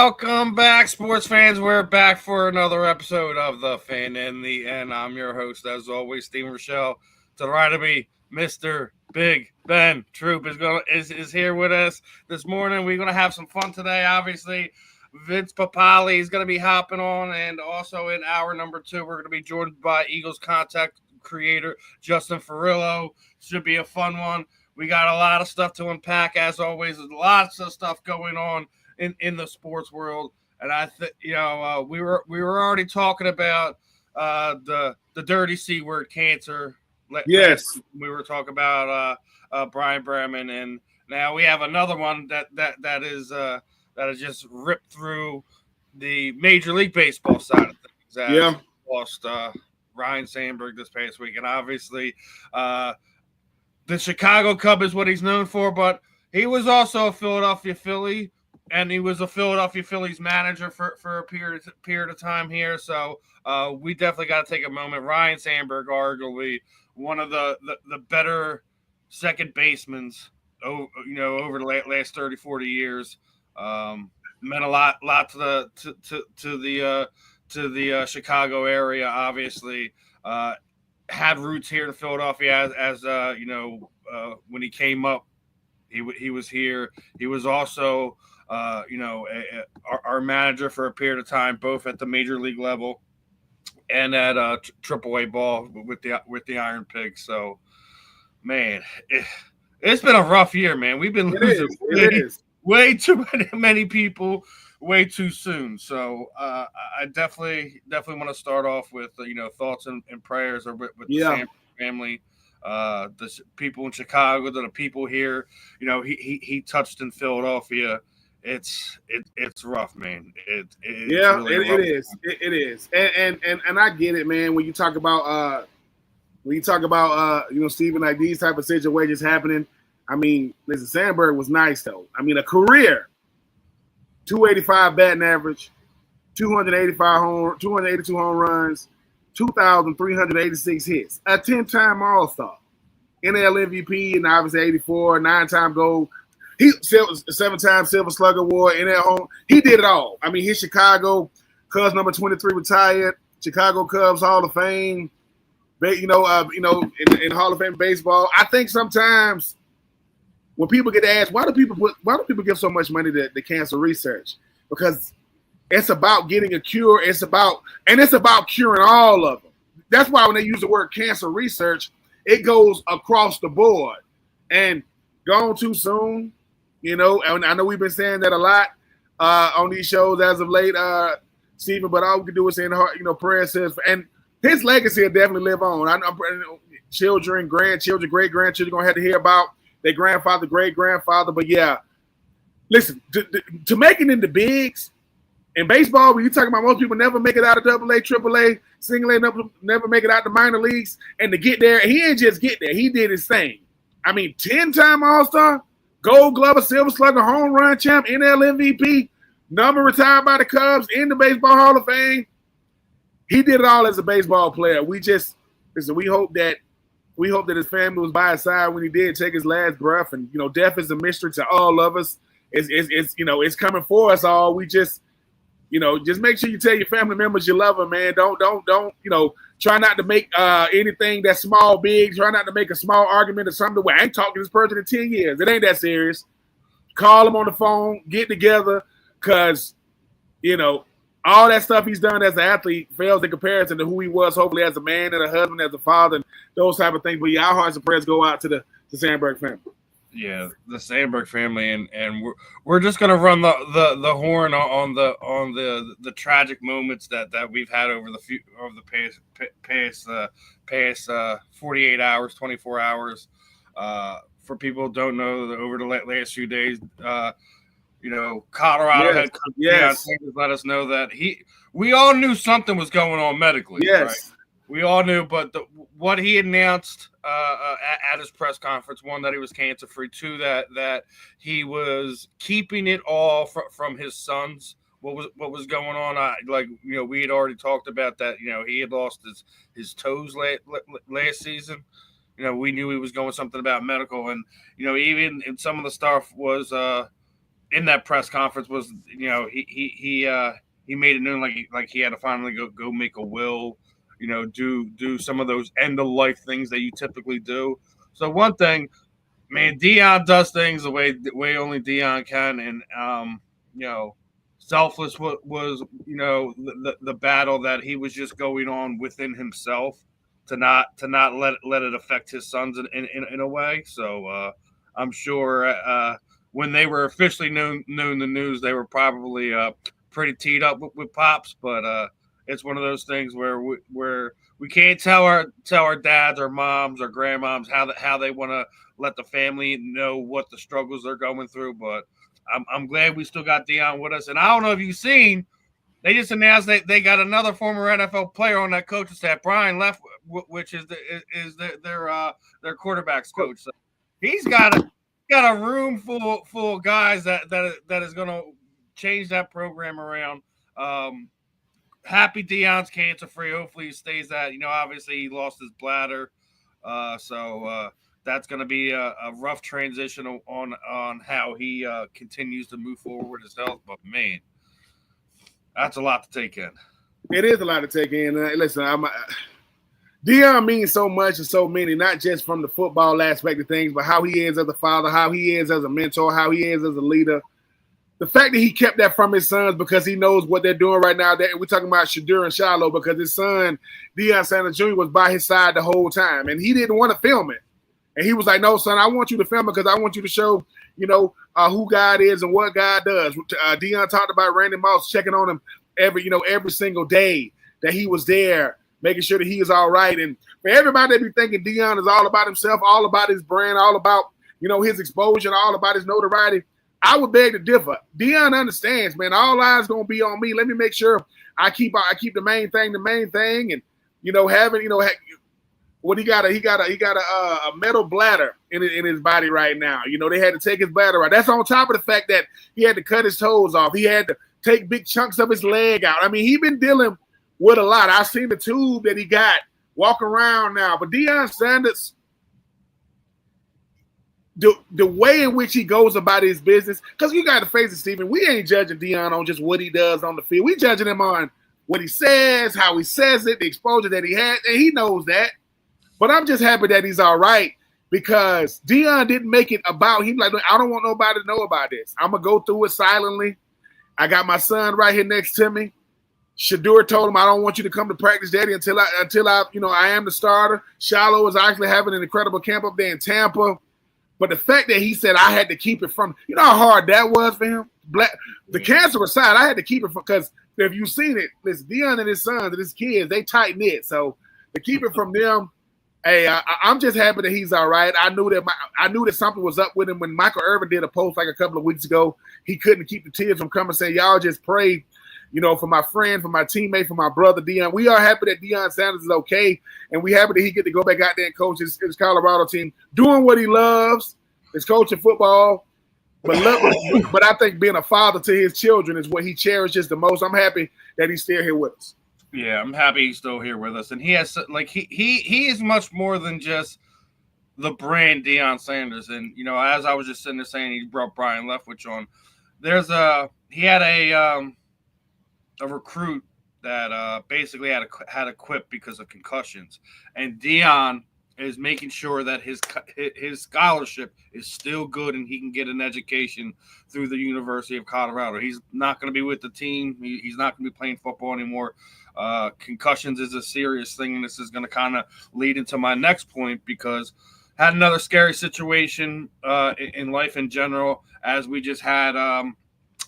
Welcome back, sports fans. We're back for another episode of The Fan in the End. I'm your host, as always, Steve Rychel. To the right of me, Mr. Big Ben Troupe is here with us this morning. We're gonna have some fun today. Obviously, Vince Papale is gonna be hopping on, and also in hour number 2, we're gonna be joined by Eagles contact creator Justin Fiorillio. Should be a fun one. We got a lot of stuff to unpack, as always. There's lots of stuff going on in the sports world, and I think we were already talking about the dirty C word, cancer. Yes, we were talking about Brian Bremen, and now we have another one that is just ripped through the Major League Baseball side of things. Yeah, lost Ryne Sandberg this past week, and obviously the Chicago Cub is what he's known for, but he was also a Philadelphia Philly. And he was a Philadelphia Phillies manager for a period of time here. So we definitely got to take a moment. Ryne Sandberg, arguably one of the better second basemen, over the last 30, 40 years. Meant a lot to the Chicago area. Obviously, had roots here in Philadelphia as when he came up, he was here. He was also our manager for a period of time, both at the major league level and at AAA ball with the Iron Pigs. So, man, it's been a rough year, man. We've been losing way too many people way too soon. So, I definitely want to start off with thoughts and prayers with the Sandberg family. The people in Chicago, the people here. He touched in Philadelphia. It's rough, man. It is, and I get it, man. When you talk about Steven, like these type of situations happening. I mean, listen, Sandberg was nice though. I mean, a career 285 batting average, 282 home runs, 2,386 hits, a 10-time All-Star, NL MVP, and obviously 84, 9-time gold. He 7-time Silver Slugger Award in at home. He did it all. I mean, his Chicago Cubs number 23 retired. Chicago Cubs Hall of Fame. In Hall of Fame baseball. I think sometimes when people get asked why do people give so much money to cancer research, because it's about getting a cure. It's about curing all of them. That's why when they use the word cancer research, it goes across the board. And gone too soon. And I know we've been saying that a lot on these shows as of late, Stephen. But all we can do is say, prayers, and his legacy will definitely live on. I'm children, grandchildren, great grandchildren gonna have to hear about their grandfather, great grandfather. But yeah, listen, to make it into bigs in baseball, when you talking about most people never make it out of AA, AAA, single A, never make it out the minor leagues, and to get there, he didn't just get there. He did his thing. I mean, 10-time All-Star, Gold Glover, Silver Slugger, home run champ, NL MVP, number retired by the Cubs, in the Baseball Hall of Fame. He did it all as a baseball player. We hope that his family was by his side when he did take his last breath. And death is a mystery to all of us. It's coming for us all. We just make sure you tell your family members you love them, man. Don't try not to make anything that's small big. Try not to make a small argument or something where I ain't talking to this person in 10 years. It ain't that serious. Call them on the phone, get together, because, all that stuff he's done as an athlete fails in comparison to who he was, hopefully as a man and a husband, as a father, and those type of things. But yeah, our hearts and prayers go out to the Sandberg family. Yeah, the Sandberg family, and we're just gonna run the horn on the tragic moments that we've had over the past 48 hours, 24 hours. For people who don't know, over the last few days, Colorado head coach Deion Sanders let us know that we all knew something was going on medically. Yes. Right? We all knew, but what he announced at his press conference, one, that he was cancer-free, two, that he was keeping it all from his sons. What was going on? We had already talked about that. He had lost his toes last season. We knew he was going something about medical, and even in some of the stuff was in that press conference was, he made it known like he had to finally go make a will, do some of those end of life things that you typically do. So one thing, man, Dion does things the way only Dion can, and selfless was the battle that he was just going on within himself to not let it affect his sons in a way. So I'm sure when they were officially known the news, they were probably pretty teed up with Pops, but it's one of those things where we can't tell our dads or moms or grandmoms how they want to let the family know what the struggles they're going through. But I'm glad we still got Dion with us. And I don't know if you've seen, they just announced they got another former NFL player on that coaching staff, Brian Left, which is their quarterbacks coach. So he's got a room full of guys that is going to change that program around. Happy Dion's cancer free. Hopefully he stays that. Obviously he lost his bladder, so that's going to be a rough transition on how he continues to move forward with his health. But man, that's a lot to take in. It is a lot to take in. Listen, Dion means so much to so many, not just from the football aspect of things, but how he is as a father, how he is as a mentor, how he is as a leader. The fact that he kept that from his sons because he knows what they're doing right now. We're talking about Shadur and Shiloh because his son, Deion Sanders Jr., was by his side the whole time, and he didn't want to film it. And he was like, no, son, I want you to film it because I want you to show, who God is and what God does. Deion talked about Randy Moss checking on him every single day that he was there, making sure that he is all right. And for everybody that be thinking Deion is all about himself, all about his brand, all about, his exposure, all about his notoriety, I would beg to differ. Deion understands, man, all eyes going to be on me. Let me make sure I keep the main thing. And, having, what he got a metal bladder in his body right now. They had to take his bladder out. That's on top of the fact that he had to cut his toes off. He had to take big chunks of his leg out. I mean, he's been dealing with a lot. I've seen the tube that he got walking around now. But Deion Sanders, the way in which he goes about his business, because you got to face it, Stephen, we ain't judging Deion on just what he does on the field. We judging him on what he says, how he says it, the exposure that he had, and he knows that. But I'm just happy that he's all right because Deion didn't make it about him. Like, I don't want nobody to know about this. I'm going to go through it silently. I got my son right here next to me. Shadur told him, I don't want you to come to practice, Daddy, until I am the starter. Shiloh is actually having an incredible camp up there in Tampa. But the fact that he said I had to keep it from, how hard that was for him? The cancer aside, I had to keep it from, because if you've seen it, listen, Deion and his sons and his kids, they tight knit. So to keep it from them, hey, I'm just happy that he's all right. I knew that something was up with him when Michael Irvin did a post like a couple of weeks ago. He couldn't keep the tears from coming, saying, y'all just pray, for my friend, for my teammate, for my brother, Deion. We are happy that Deion Sanders is okay, and we happy that he get to go back out there and coach his Colorado team, doing what he loves, is coaching football. But I think being a father to his children is what he cherishes the most. I'm happy that he's still here with us. Yeah, I'm happy he's still here with us, and he has he is much more than just the brand Deion Sanders. And as I was just sitting there saying, he brought Brian Leftwich on. He had a recruit that basically had a quit because of concussions, and Deion is making sure that his scholarship is still good and he can get an education through the University of Colorado. He's not going to be with the team. He's not going to be playing football anymore. Concussions is a serious thing, and this is going to kind of lead into my next point because had another scary situation in life in general, as we just had.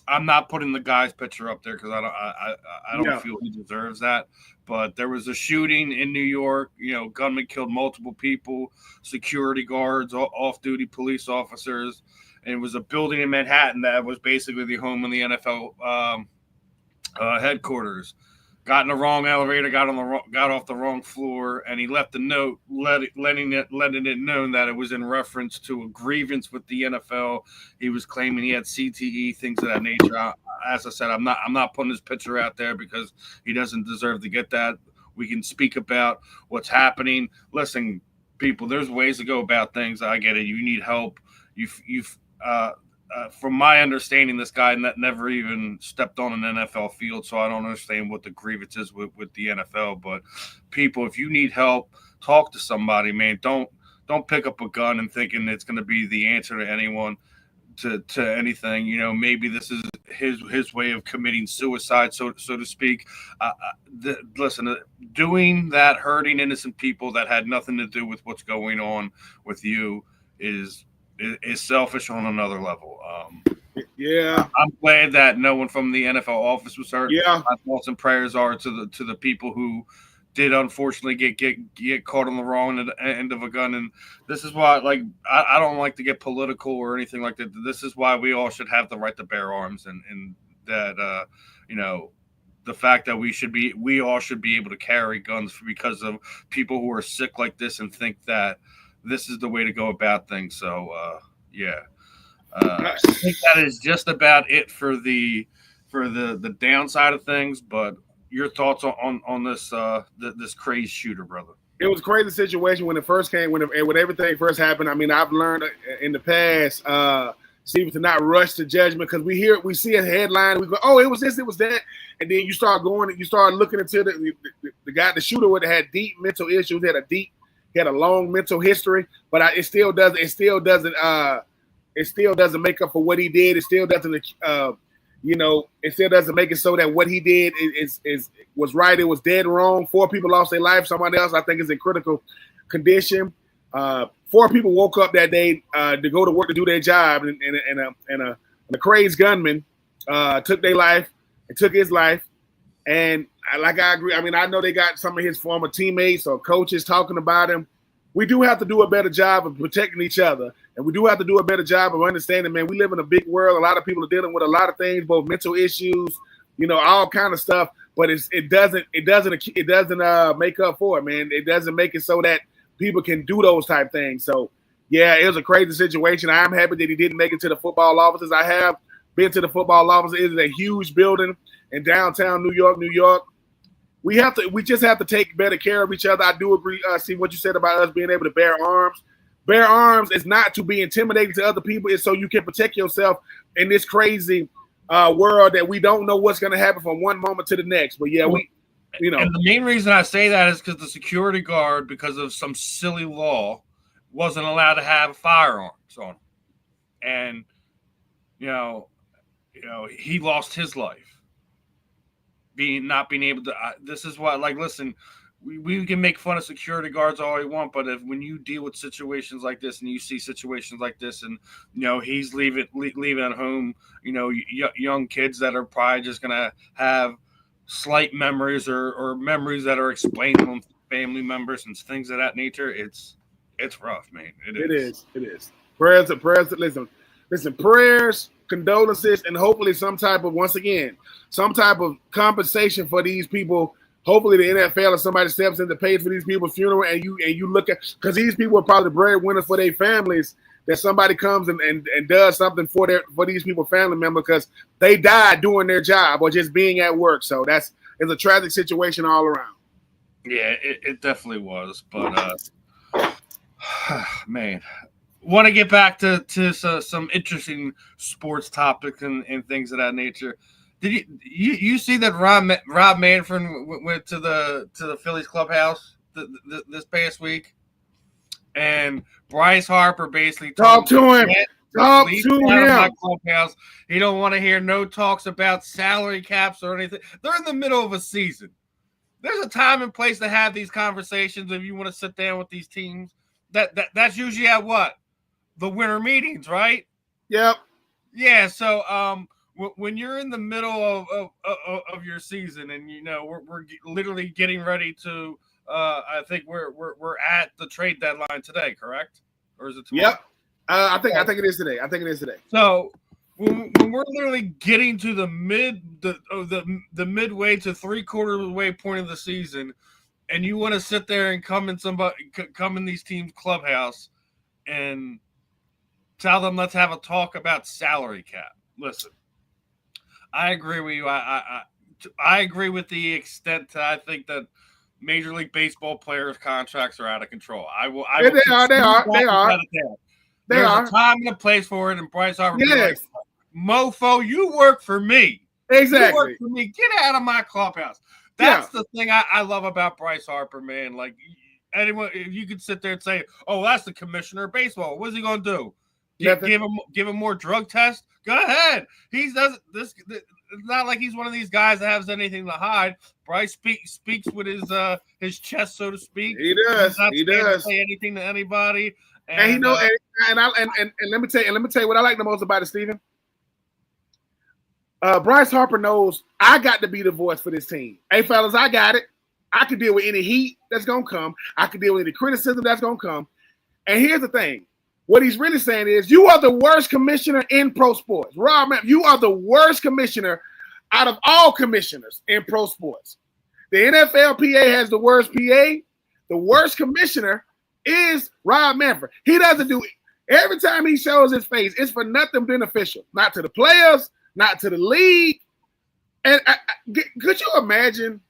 I'm not putting the guy's picture up there because I don't feel he deserves that. But there was a shooting in New York. Gunman killed multiple people, security guards, off-duty police officers, and it was a building in Manhattan that was basically the home of the NFL headquarters. Got in the wrong elevator, got off the wrong floor, and he left a note letting it known that it was in reference to a grievance with the NFL. He was claiming he had CTE, things of that nature. As I said, I'm not putting his picture out there because he doesn't deserve to get that. We can speak about what's happening. Listen, people, there's ways to go about things. I get it. You need help. from my understanding, this guy never even stepped on an NFL field, so I don't understand what the grievance is with the NFL. But people, if you need help, talk to somebody, man. Don't pick up a gun and thinking it's going to be the answer to anyone, to anything. Maybe this is his way of committing suicide, so to speak. Listen, doing that, hurting innocent people that had nothing to do with what's going on with you is selfish on another level. Yeah, I'm glad that no one from the NFL office was hurt. Yeah, My thoughts and prayers are to the people who did unfortunately get caught on the wrong end of a gun. And this is why, I don't like to get political or anything like that. This is why we all should have the right to bear arms, and that the fact that we all should be able to carry guns because of people who are sick like this and think that this is the way to go about things. So yeah. I think that is just about it for the downside of things. But your thoughts on this this crazy shooter, brother? It was a crazy situation when it first came, when everything first happened. I mean, I've learned in the past, Steve, to not rush to judgment, because we see a headline, we go, oh, it was this, it was that, and then you start looking into the guy, the shooter, would have had deep mental issues, he had a long mental history, but it still doesn't make up for what he did. It still doesn't, it still doesn't make it so that what he did was right. It was dead wrong. 4 people lost their life. Someone else, I think, is in critical condition. 4 people woke up that day to go to work to do their job, and a crazed gunman took their life and took his life. And I agree. I mean, I know they got some of his former teammates or coaches talking about him. We do have to do a better job of protecting each other. And we do have to do a better job of understanding, man, we live in a big world. A lot of people are dealing with a lot of things, both mental issues, all kind of stuff. But it doesn't make up for it, man. It doesn't make it so that people can do those type things. So, yeah, it was a crazy situation. I'm happy that he didn't make it to the football offices. I have been to the football offices. It is a huge building in downtown New York. We just have to take better care of each other. I do agree, see what you said about us being able to bear arms. Bear arms is not to be intimidating to other people. It's so you can protect yourself in this crazy world that we don't know what's going to happen from one moment to the next. But yeah, And the main reason I say that is because the security guard, because of some silly law, wasn't allowed to have firearms on him. And, he lost his life. Not being able to, this is why, listen, we can make fun of security guards all we want, but when you deal with situations like this and you see situations like this, and he's leaving at home, young kids that are probably just gonna have slight memories or memories that are explained to family members and things of that nature. It's rough, man. It is. Prayers. Listen, prayers, condolences, and hopefully some type of compensation for these people. Hopefully the NFL or somebody steps in to pay for these people's funeral, and you look at, because these people are probably the breadwinners for their families, that somebody comes and does something for these people, family members, because they died doing their job or just being at work. So it's a tragic situation all around. Yeah, it definitely was. But man, want to get back to some interesting sports topics and things of that nature. Did you see that Rob Manfred went to the Phillies clubhouse this past week, and Bryce Harper basically talk to him. Talk to him. My clubhouse. He don't want to hear no talks about salary caps or anything. They're in the middle of a season. There's a time and place to have these conversations if you want to sit down with these teams. That's usually at what? The winter meetings, right? Yep. Yeah. So when you're in the middle of your season, and we're literally getting ready to, I think we're at the trade deadline today, correct? Or is it tomorrow? Yep. I think it is today. So when we're literally getting to the midway to 3/4 of the way point of the season, and you want to sit there and come in these teams' clubhouse and tell them, let's have a talk about salary cap. Listen, I agree with you. I agree with the extent that I think that Major League Baseball players' contracts are out of control. They are. There's a time and a place for it, and Bryce Harper be like, mofo, you work for me. Exactly. You work for me. Get out of my clubhouse. That's the thing I love about Bryce Harper, man. Like, anyone, you could sit there and say, oh, that's the commissioner of baseball. What's he going to do? Give him more drug tests? Go ahead. He doesn't. It's not like he's one of these guys that has anything to hide. Bryce speaks with his chest, so to speak. He does. He doesn't say anything to anybody. And he know. And let me tell you what I like the most about it, Steven. Bryce Harper knows I got to be the voice for this team. Hey, fellas, I got it. I can deal with any heat that's gonna come. I can deal with any criticism that's gonna come. And here's the thing. What he's really saying is, you are the worst commissioner in pro sports. Rob, you are the worst commissioner out of all commissioners in pro sports. The NFLPA has the worst PA. The worst commissioner is Rob Manfred. He doesn't do it. Every time he shows his face, it's for nothing beneficial. Not to the players, not to the league. And could you imagine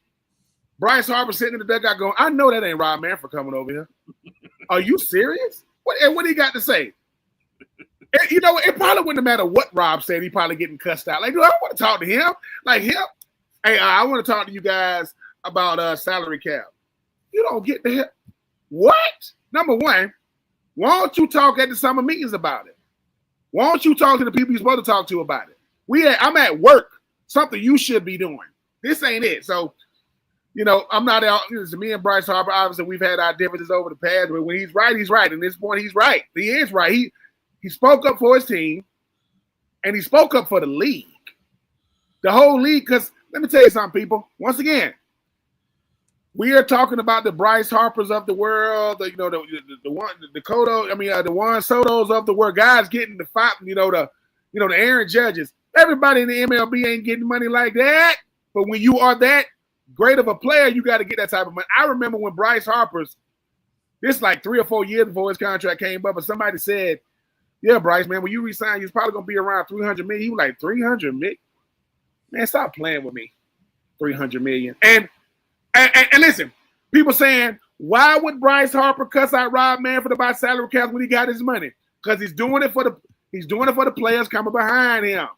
Bryce Harper sitting in the dugout going, I know that ain't Rob Manfred coming over here. Are you serious? What do he got to say? You know, it probably wouldn't matter what Rob said. He probably getting cussed out. Like, dude, I want to talk to him. Like him. Hey, I want to talk to you guys about salary cap. You don't get the hell. What? Number one, why don't you talk at the summer meetings about it? Why don't you talk to the people you're supposed to talk to about it? I'm at work. Something you should be doing. This ain't it. So, you know, I'm not out. Me and Bryce Harper, obviously, we've had our differences over the past, but when he's right, he's right. And at this point, he's right. He is right. He spoke up for his team, and he spoke up for the league. The whole league, because let me tell you something, people. Once again, we are talking about the Bryce Harpers of the world, the Juan Sotos of the world, guys getting the fight, the Aaron Judges. Everybody in the MLB ain't getting money like that. But when you are that great of a player, you got to get that type of money. I remember when Bryce Harper's, this like 3 or 4 years before his contract came up, and somebody said, yeah, Bryce, man, when you resign, you're probably going to be around $300 million. He was like, $300 million? Man, stop playing with me. $300 million. And listen, people saying, why would Bryce Harper cuss out Rob Manfred about salary caps when he got his money? Because he's doing it for the players coming behind him.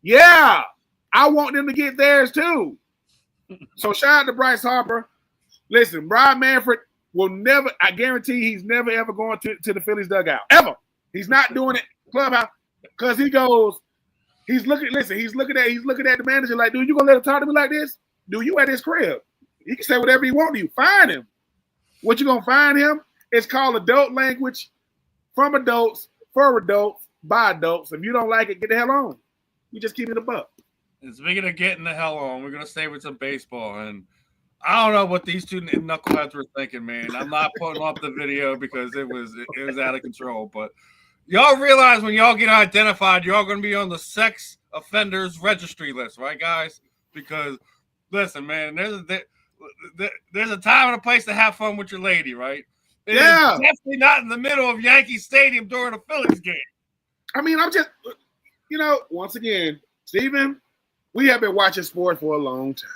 Yeah, I want them to get theirs too. So shout out to Bryce Harper. Listen, Rob Manfred will never, I guarantee he's never ever going to the Phillies dugout. Ever. He's not doing it clubhouse because he goes, he's looking at the manager like, dude, you gonna let him talk to me like this? Dude, you at his crib. He can say whatever he want to you. Find him. What you gonna find him? It's called adult language from adults, for adults, by adults. If you don't like it, get the hell on. You just keep it a buck. And speaking of getting the hell on, we're gonna stay with some baseball. And I don't know what these two knuckleheads were thinking, man. I'm not putting up the video because it was out of control. But y'all realize when y'all get identified, y'all gonna be on the sex offenders registry list, right, guys? Because listen, man, there's a time and a place to have fun with your lady, right? It is definitely not in the middle of Yankee Stadium during a Phillies game. I mean, I'm just, once again, Steven, we have been watching sports for a long time.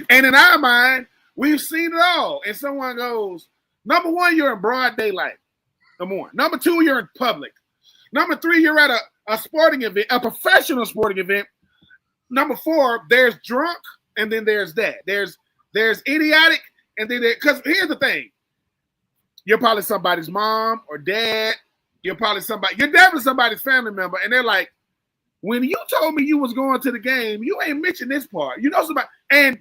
And in our mind, we've seen it all. And someone goes, number one, you're in broad daylight. Number one. Number two, you're in public. Number three, you're at a sporting event, a professional sporting event. Number four, there's drunk, and then there's that. There's idiotic, and then because here's the thing. You're probably somebody's mom or dad. You're definitely somebody's family member. And they're like, when you told me you was going to the game, you ain't mentioned this part. You know somebody, and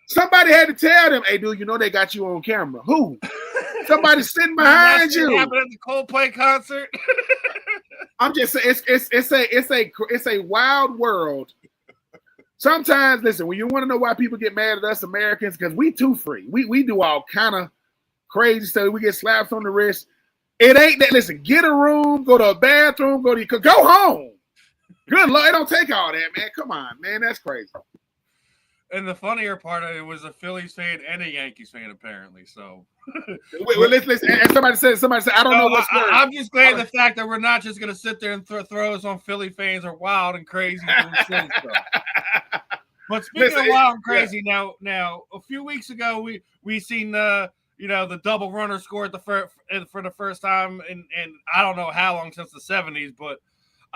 somebody had to tell them, hey, dude, they got you on camera. Who? Somebody sitting behind you. Happened at the Coldplay concert. I'm just saying, it's a wild world. Sometimes, listen, when you want to know why people get mad at us Americans, because we too free. We do all kind of crazy stuff. We get slaps on the wrist. It ain't that. Listen, get a room, go to a bathroom, go home. Good Lord, it don't take all that, man. Come on, man. That's crazy. And the funnier part of it was a Phillies fan and a Yankees fan, apparently. So, listen. And somebody said, I don't know what's worse. I'm just glad the fact that we're not just going to sit there and throw us on Philly fans are wild and crazy. But speaking of wild and crazy, now a few weeks ago we seen the double runner scored for the first time in I don't know how long, since the 70s, but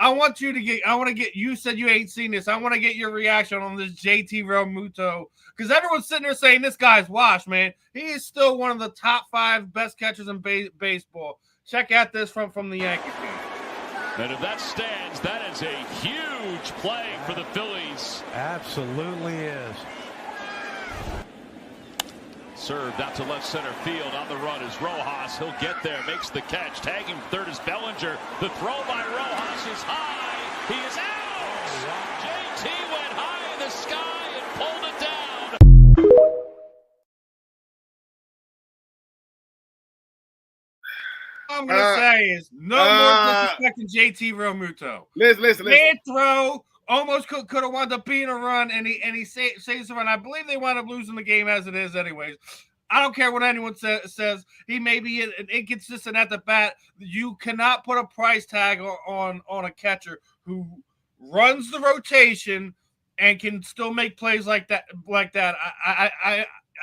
I want to get, you said you ain't seen this. I want to get your reaction on this JT Realmuto, because everyone's sitting there saying this guy's washed, man. He is still one of the top 5 best catchers in baseball. Check out this from the Yankees game. And if that stands, that is a huge play for the Phillies. Absolutely is. Served out to left center field. On the run is Rojas. He'll get there, makes the catch. Tagging third is Bellinger. The throw by Rojas is high. He is out. JT went high in the sky and pulled it down. All I'm going to say is no more disrespecting JT Realmuto. Listen. Man throw. Almost could have wound up being a run, and he saves the run. I believe they wound up losing the game as it is anyways. I don't care what anyone says. He may be inconsistent at the bat. You cannot put a price tag on a catcher who runs the rotation and can still make plays like that.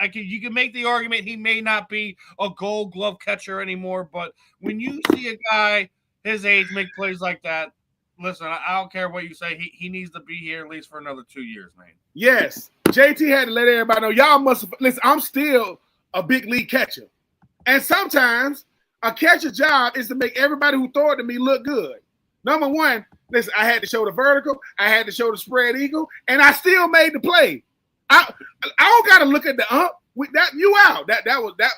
You can make the argument he may not be a Gold Glove catcher anymore, but when you see a guy his age make plays like that, listen, I don't care what you say. He needs to be here at least for another 2 years, man. Yes. JT had to let everybody know. Y'all must listen. I'm still a big league catcher. And sometimes a catcher job is to make everybody who throw it to me look good. Number one, listen, I had to show the vertical, I had to show the spread eagle, and I still made the play. I don't gotta look at the that you out. That was that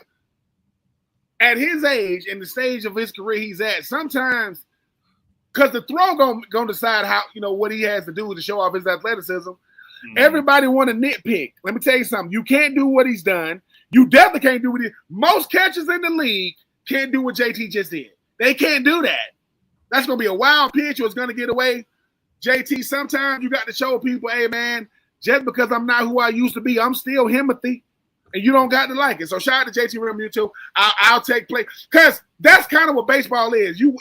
at his age and the stage of his career he's at, sometimes because the throw gonna decide how, what he has to do to show off his athleticism. Mm-hmm. Everybody want to nitpick. Let me tell you something. You can't do what he's done. You definitely can't do what most catchers in the league can't do what JT just did. They can't do that. That's gonna be a wild pitch or it's gonna get away. JT, sometimes you got to show people, hey man, just because I'm not who I used to be, I'm still Himothy. And you don't got to like it. So shout out to JT Realmuto. I'll take play. Because that's kind of what baseball is. You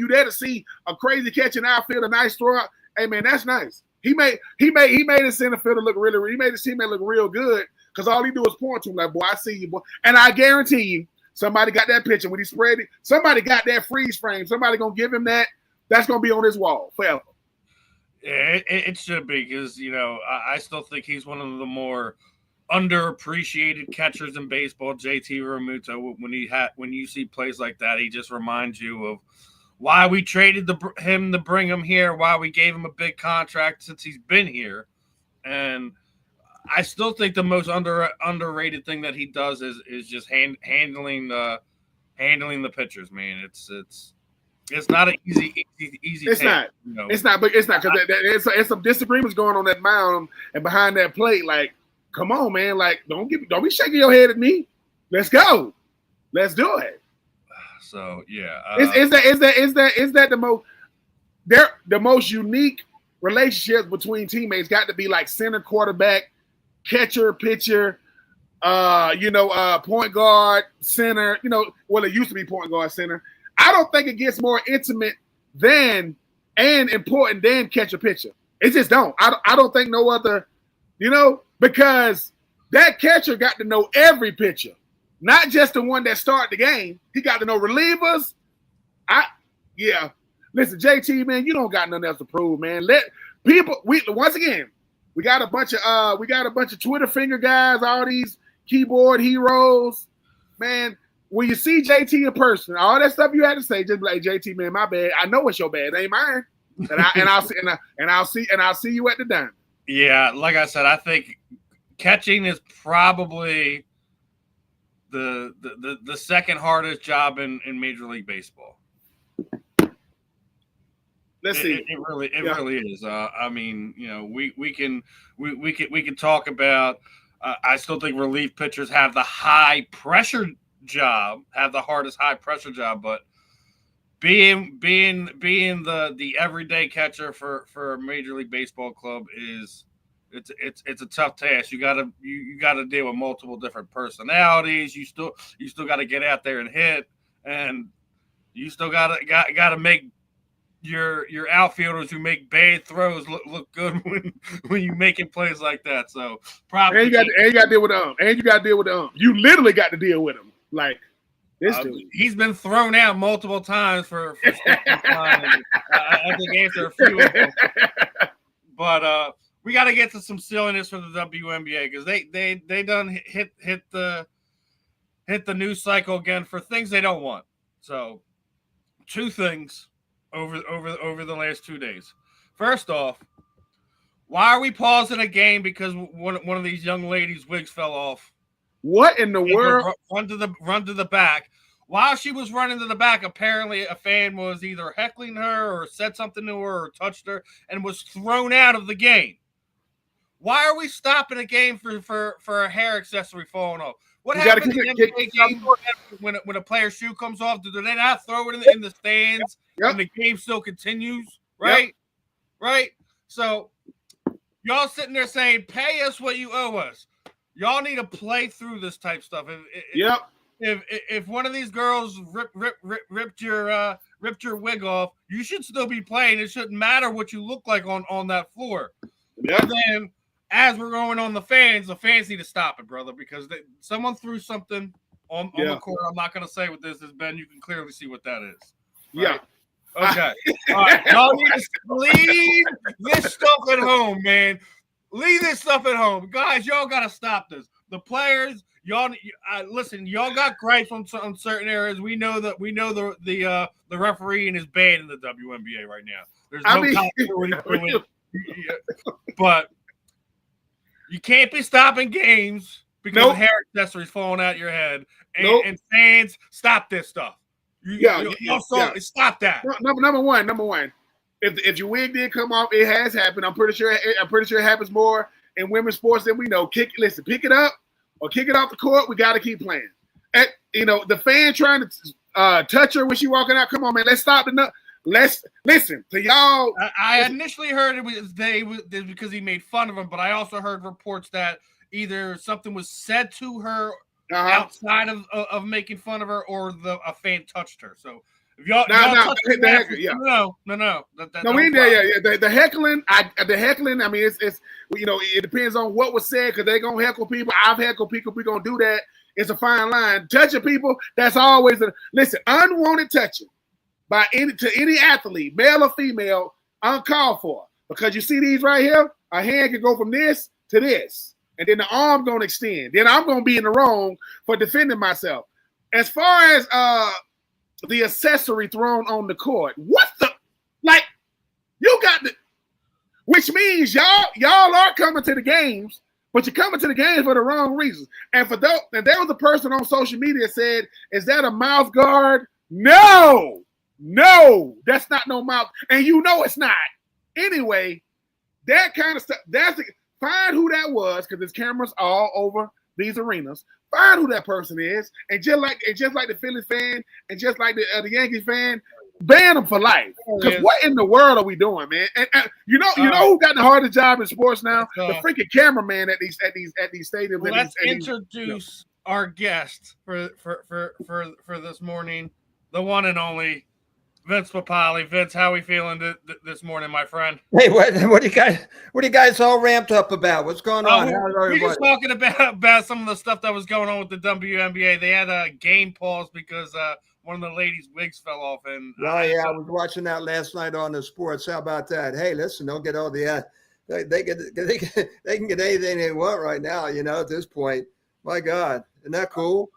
there to see a crazy catch in outfield, a nice throw out. Hey man, that's nice. He made his center fielder look he made his teammate look real good because all he do is point to him like, boy, I see you, boy. And I guarantee you, somebody got that picture when he spread it. Somebody got that freeze frame. Somebody gonna give him that. That's gonna be on his wall forever. Yeah, it should be because I still think he's one of the more underappreciated catchers in baseball. JT Realmuto, when you see plays like that, he just reminds you of why we traded him to bring him here, why we gave him a big contract since he's been here. And I still think the most underrated thing that he does is just handling the pitchers, man. It's not an easy. It's take, not. It's not. But it's not because it's some disagreements going on that mound and behind that plate. Like, come on, man. Like, don't be shaking your head at me. Let's go. Let's do it. So yeah. Is that the most unique relationships between teammates? Got to be like center, quarterback, catcher, pitcher. Point guard, center. Well, it used to be point guard, center. I don't think it gets more intimate and important than catcher pitcher. It just don't. I don't think no other, because that catcher got to know every pitcher, not just the one that start the game. He got to know relievers. Listen, JT, man, you don't got nothing else to prove, man. Let people. We got a bunch of Twitter finger guys, all these keyboard heroes, man. When you see JT in person, all that stuff you had to say, just be like, JT, man, my bad. I know it's your bad, it ain't mine. And I'll see you at the dime. Yeah, like I said, I think catching is probably the second hardest job in Major League Baseball. Let's see. It really is. I mean, we can talk about. I still think relief pitchers have the high pressure job, have the hardest high pressure job, but being the everyday catcher for a Major League Baseball club it's a tough task. You gotta deal with multiple different personalities. You still gotta get out there and hit, and you still gotta make your outfielders who make bad throws look good when you making plays like that. So probably you got to deal with them. And you got to deal with them. You literally got to deal with them. Like this dude. He's been thrown out multiple times for time. I think answer a few of them. But we got to get to some silliness for the WNBA because they done hit the news cycle again for things they don't want. So, two things over the last 2 days. First off, why are we pausing a game because one of these young ladies' wigs fell off? What in the world? Run to the back. While she was running to the back, apparently a fan was either heckling her or said something to her or touched her and was thrown out of the game. Why are we stopping a game for a hair accessory falling off? What happens in the NBA game when a player's shoe comes off? Do they not throw it in the stands and the game still continues? Right? Yep. Right? So y'all sitting there saying, pay us what you owe us. Y'all need to play through this type stuff. If one of these girls ripped your wig off, you should still be playing. It shouldn't matter what you look like on that floor. Yep. And then as we're going on the fans need to stop it, brother, because someone threw something on the court. I'm not going to say what this is, Ben. You can clearly see what that is. Right? Yeah. Okay. All right. Y'all need to leave this stuff at home, man. Leave this stuff at home. Guys, y'all got to stop this. The players, y'all listen, y'all got gripes on certain areas. We know the refereeing is bad in the WNBA right now. There's no continuity. But you can't be stopping games because hair accessories falling out your head. And fans, stop this stuff. Stop that. Number one. If your wig did come off, it has happened. I'm pretty sure it happens more in women's sports than we know. Pick it up or kick it off the court. We got to keep playing. The fan trying to touch her when she walking out. Come on, man. Let's stop the. Let's listen to y'all. I initially heard it was because he made fun of him, but I also heard reports that either something was said to her outside of making fun of her, or a fan touched her. So if y'all no. We the heckling. The heckling. I mean, it's it depends on what was said because they gonna heckle people. I've heckled people. We gonna do that. It's a fine line. Touching people. That's always unwanted touching. To any athlete, male or female, uncalled for. Because you see these right here, a hand can go from this to this. And then the arm gonna extend. Then I'm gonna be in the wrong for defending myself. As far as the accessory thrown on the court, you got the, which means y'all are coming to the games, but you're coming to the games for the wrong reasons. And there was a person on social media said, "Is that a mouth guard?" No, that's not no mouth. And it's not. Anyway, that kind of stuff, find who that was, because there's cameras all over these arenas. Find who that person is, and just like the Phillies fan, and just like the Yankees fan, ban them for life. Because what in the world are we doing, man? And you know who got the hardest job in sports now? The freaking cameraman at these stadiums. Well, let's introduce our guest for this morning, the one and only Vince Papale. Vince, how are we feeling this morning, my friend? Hey, what are you guys all ramped up about? What's going on? We're just talking about some of the stuff that was going on with the WNBA. They had a game pause because one of the ladies' wigs fell off. And I was watching that last night on the sports. How about that? Hey, listen, don't get all the they can get anything they want right now. At this point, my God, isn't that cool?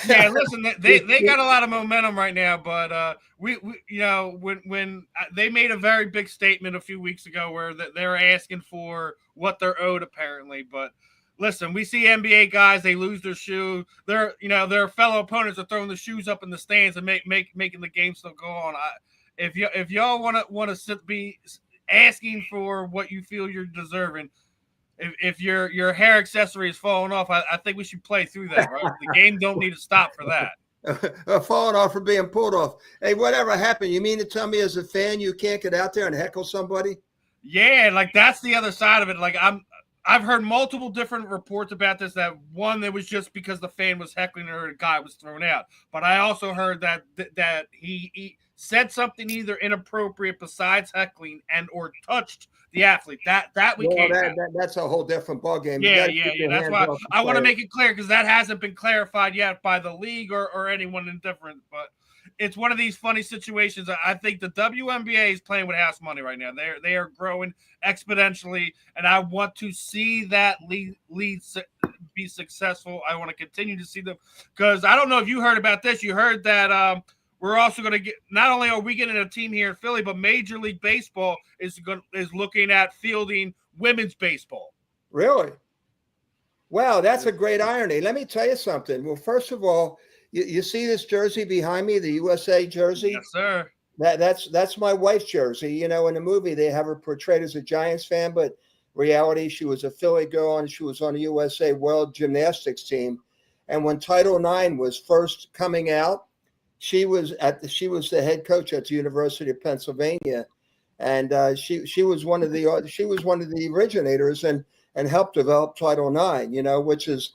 Yeah, listen, they got a lot of momentum right now, but when they made a very big statement a few weeks ago where they're asking for what they're owed apparently. But listen, we see NBA guys, they lose their shoe. Their fellow opponents are throwing the shoes up in the stands and making the game still go on. If y'all want to be asking for what you feel you're deserving. If your hair accessory is falling off, I think we should play through that, right? The game don't need to stop for that. Falling off or being pulled off. Hey, whatever happened? You mean to tell me as a fan you can't get out there and heckle somebody? Yeah, that's the other side of it. I've heard multiple different reports about this. That one, it was just because the fan was heckling her, the guy was thrown out. But I also heard that he said something either inappropriate besides heckling and or touched the athlete. That we Well, can't. that's a whole different ballgame. Yeah. That's why I want to make it clear, because that hasn't been clarified yet by the league or anyone indifferent. But it's one of these funny situations. I think the WNBA is playing with house money right now. They are growing exponentially, and I want to see that lead be successful. I want to continue to see them, because I don't know if you heard about this. You heard that we're also going to get, not only are we getting a team here in Philly, but Major League Baseball is looking at fielding women's baseball. Really? Wow, that's a great irony. Let me tell you something. Well, first of all, you see this jersey behind me, the USA jersey? Yes, sir. That's my wife's jersey. You know, in the movie, they have her portrayed as a Giants fan, but reality, she was a Philly girl, and she was on the USA World Gymnastics team. And when Title IX was first coming out, she was the head coach at the University of Pennsylvania, and she was one of the originators and helped develop Title IX. You know, which is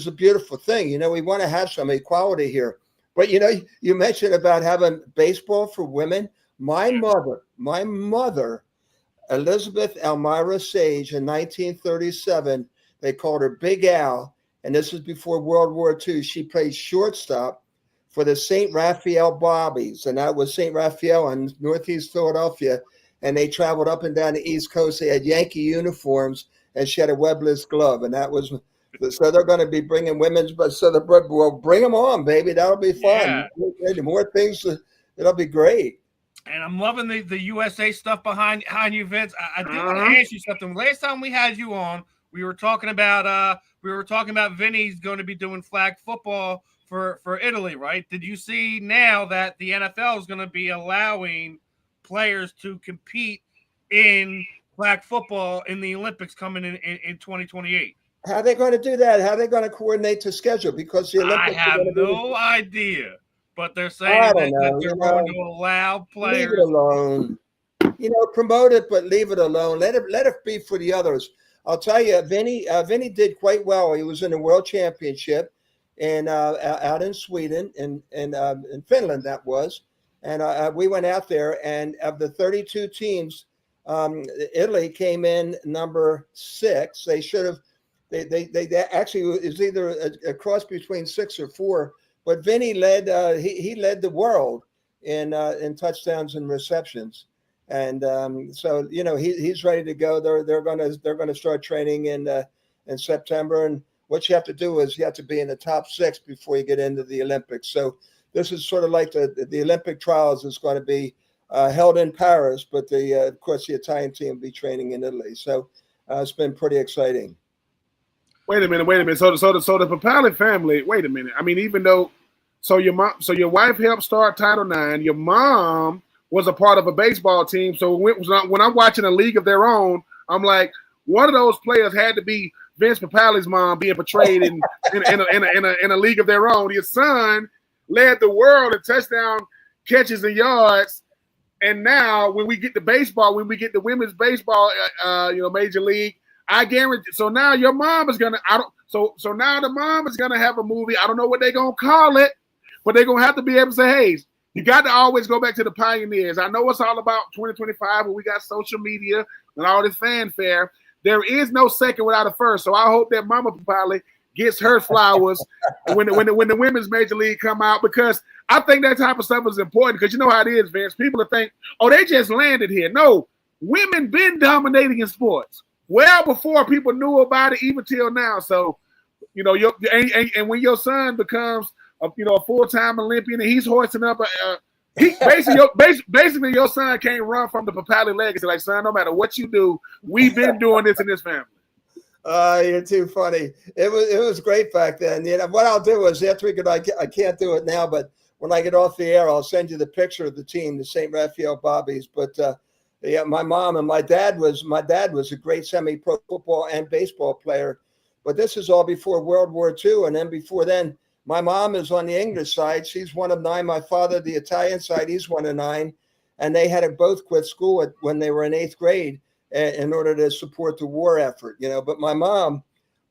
a beautiful thing. You know, we want to have some equality here. But you know, you mentioned about having baseball for women. My mother, Elizabeth Elmira Sage, in 1937, they called her Big Al, and this is before World War II. She played shortstop for the St. Raphael Bobbies, and that was St. Raphael in Northeast Philadelphia, and they traveled up and down the East Coast. They had Yankee uniforms, and she had a webless glove, and that was. So they're going to be bringing women's, but well, bring them on, baby. That'll be fun. Yeah. More things, it'll be great. And I'm loving the USA stuff behind you, Vince. I did want to ask you something. Last time we had you on, we were talking about Vinny's going to be doing flag football for Italy, right? Did you see now that the NFL is going to be allowing players to compete in flag football in the Olympics coming in 2028? How are they going to do that? How are they going to coordinate the schedule? Because the Olympics, I have no idea, but they're saying that they're going to allow players. Leave it alone. You know, promote it, but leave it alone. Let it be for the others. I'll tell you, Vinny did quite well. He was in the World Championship and out in Sweden and in Finland, that was. And we went out there, and of the 32 teams, Italy came in number 6. They should have. They actually is either a cross between 6 or 4, but Vinny led. He led the world in touchdowns and receptions, and so you know he's ready to go. They're going to start training in September, and what you have to do is you have to be in the top 6 before you get into the Olympics. So this is sort of like the Olympic trials is going to be held in Paris, but of course the Italian team will be training in Italy. So it's been pretty exciting. Wait a minute. So the Papale family. Wait a minute. I mean, even though, your wife helped start Title IX. Your mom was a part of a baseball team. So when I'm watching a league of their own, I'm like, one of those players had to be Vince Papale's mom being portrayed in a league of their own. His son led the world in touchdown catches and yards. And now when we get to baseball, when we get the women's baseball, Major League. I guarantee. So now your mom is gonna. So now the mom is gonna have a movie. I don't know what they're gonna call it, but they're gonna have to be able to say, "Hey, you got to always go back to the pioneers." I know it's all about 2025, when we got social media and all this fanfare. There is no second without a first. So I hope that Mama Papale gets her flowers when the women's Major League come out, because I think that type of stuff is important. Because you know how it is, Vince. People will think, "Oh, they just landed here." No, women been dominating in sports. Well, before people knew about it, even till now. So, you know, and when your son becomes a full-time Olympian and he's hoisting up basically your son can't run from the Papale legacy. Like, son, no matter what you do, we've been doing this in this family. You're too funny. It was great back then. You know, what I'll do is after I can't do it now, but when I get off the air, I'll send you the picture of the team, the St. Raphael Bobbies. But yeah, my mom and my dad was a great semi-pro football and baseball player. But this is all before World War II. And then before then, my mom is on the English side. She's one of 9. My father, the Italian side, he's one of 9. And they had to both quit school when they were in 8th grade in order to support the war effort, But my mom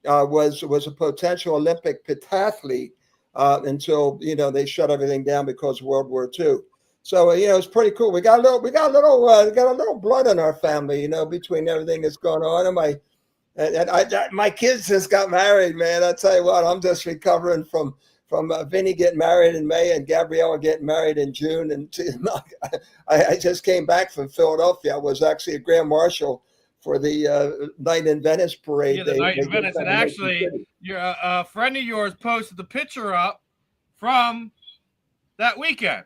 was a potential Olympic pentathlete until they shut everything down because of World War II. So it's pretty cool. We got a little blood in our family, between everything that's going on. And my kids just got married, man. I tell you what, I'm just recovering from Vinny getting married in May and Gabriella getting married in June. And I just came back from Philadelphia. I was actually a grand marshal for the Night in Venice parade. Yeah, the Night in Venice. And actually, a friend of yours posted the picture up from that weekend.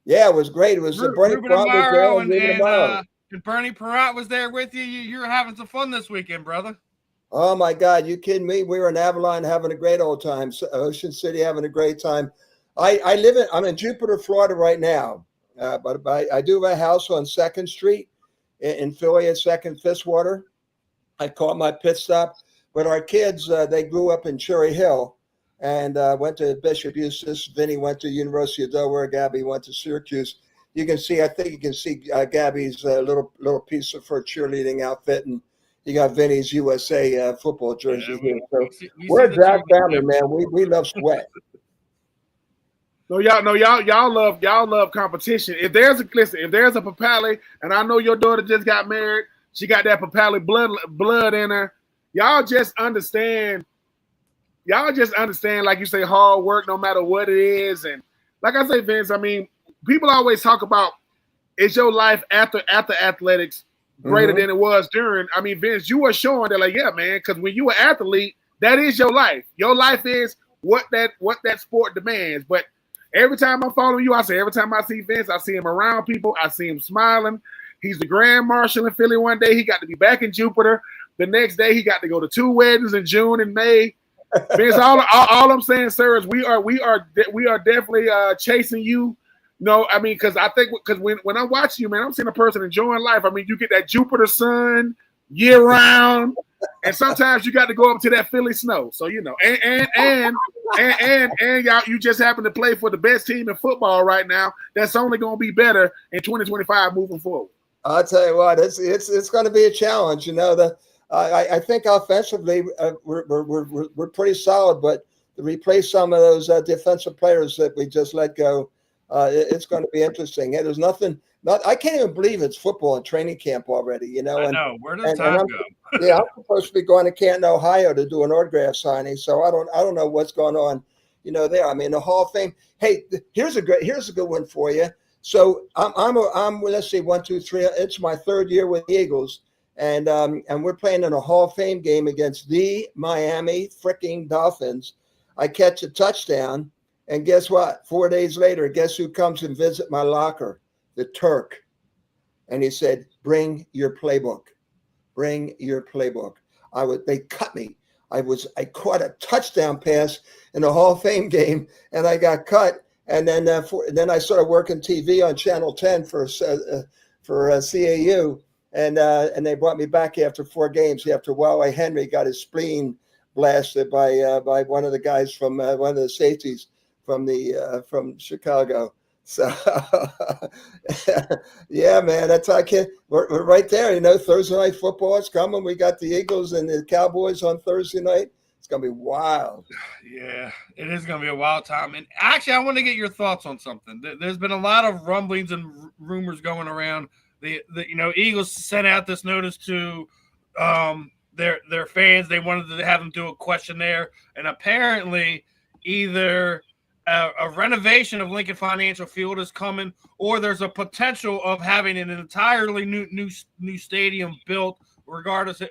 Yeah, it was great. It was Bernie Perot and Bernie Perot was there with you. You're having some fun this weekend, brother. Oh my God, you kidding me? We were in Avalon having a great old time. Ocean City having a great time. I'm in Jupiter, Florida right now, but I do have a house on 2nd Street in Philly at 2nd Fitzwater. I caught my pit stop, but our kids they grew up in Cherry Hill and went to Bishop Eustace. Vinny went to University of Delaware. Gabby went to Syracuse. I think you can see Gabby's little piece of her cheerleading outfit, and you got Vinny's USA football jersey here. So we're a drag family, man. We love sweat. So y'all love competition. If there's a Papale, and I know your daughter just got married, she got that Papale blood in her. Y'all just understand, like you say, hard work no matter what it is. And like I say, Vince, I mean, people always talk about, is your life after athletics greater than it was during? I mean, Vince, you were showing that, like, yeah, man, because when you were an athlete, that is your life. Your life is what that sport demands. But every time I'm following you, every time I see Vince, I see him around people. I see him smiling. He's the grand marshal in Philly one day. He got to be back in Jupiter. The next day, he got to go to 2 weddings in June and May. Vince, all I'm saying, sir, is we are definitely chasing you. No, I mean, because when I'm watching you, man, I'm seeing a person enjoying life. I mean, you get that Jupiter sun year round, and sometimes you got to go up to that Philly snow. So and y'all, you just happen to play for the best team in football right now. That's only going to be better in 2025 moving forward. I'll tell you what, it's going to be a challenge. I think offensively we're pretty solid, but to replace some of those defensive players that we just let go. It's going to be interesting. There's nothing. I can't even believe it's football and training camp already. I know. Where does time go? Yeah, I'm supposed to be going to Canton, Ohio, to do an autograph signing. So I don't know what's going on. There. I mean, the Hall of Fame. Hey, here's a good one for you. So I'm let's see, 1, 2, 3. It's my 3rd year with the Eagles, and we're playing in a Hall of Fame game against the Miami freaking Dolphins. I catch a touchdown. And guess what? 4 days later, guess who comes and visit my locker? The Turk. And he said, bring your playbook. Bring your playbook. They cut me. I caught a touchdown pass in a Hall of Fame game, and I got cut. And then I started working TV on Channel 10 for CAU, and they brought me back after 4 games. After Wale Henry got his spleen blasted by one of the guys from one of the safeties from Chicago. So yeah, man, we're right there. Thursday night football is coming. We got the Eagles and the Cowboys on Thursday night. It's gonna be wild. Yeah, it is gonna be a wild time. And actually, I want to get your thoughts on something. There's been a lot of rumblings and rumors going around. The Eagles sent out this notice to their fans. They wanted to have them do a questionnaire, and apparently either a renovation of Lincoln Financial Field is coming, or there's a potential of having an entirely new stadium built, regardless if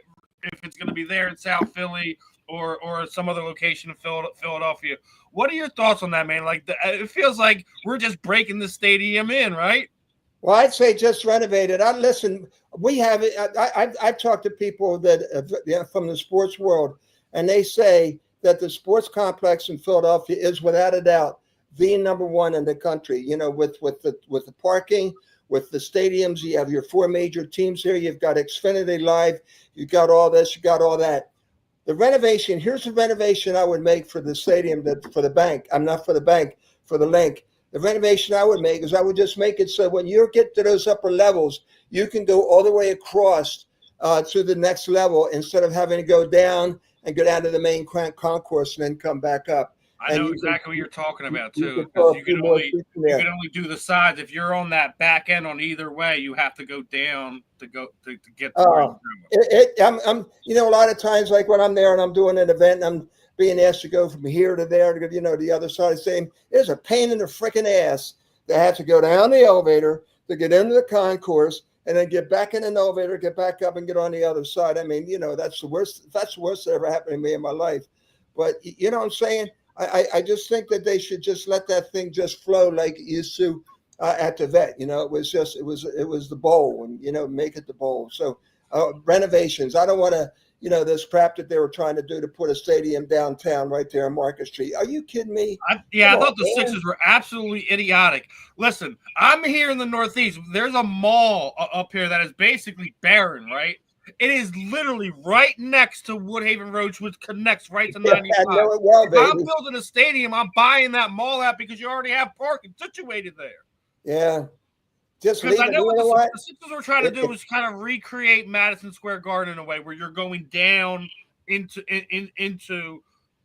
it's going to be there in South Philly or some other location in Philadelphia. What are your thoughts on that, man? Like, it feels like we're just breaking the stadium in, right? Well, I'd say just renovate it. Listen, we have it. I've talked to people that from the sports world, and they say that the sports complex in Philadelphia is without a doubt the number one in the country. With the parking, with the stadiums, you have your 4 major teams here. You've got Xfinity Live. You got all this. You got all that. The renovation. Here's the renovation I would make for the stadium. For the bank. I'm not for the bank. For the link. The renovation I would make is I would just make it so when you get to those upper levels, you can go all the way across to the next level instead of having to go down and go down to the main concourse and then come back up. I know exactly what you're talking about too, because you can only do the sides. If you're on that back end on either way, you have to go down to get to where I'm a lot of times, like when I'm there and I'm doing an event and I'm being asked to go from here to there to go, the other side of the same. It's a pain in the freaking ass to have to go down the elevator to get into the concourse and then get back in an elevator, get back up and get on the other side. I mean, that's the worst. That's the worst that ever happened to me in my life. But you know what I'm saying? I just think that they should just let that thing just flow like it used to at the vet. It was the bowl and, make it the bowl. So renovations, I don't want to, this crap that they were trying to do to put a stadium downtown right there on Market Street. Are you kidding me? I thought the Sixers were absolutely idiotic. Listen, I'm here in the Northeast. There's a mall up here that is basically barren, right? It is literally right next to Woodhaven Road, which connects right to 95. I know it well, if I'm building a stadium, I'm buying that mall out because you already have parking situated there. Yeah. Just because I know what the Sixers were trying to do was kind of recreate Madison Square Garden in a way where you're going down into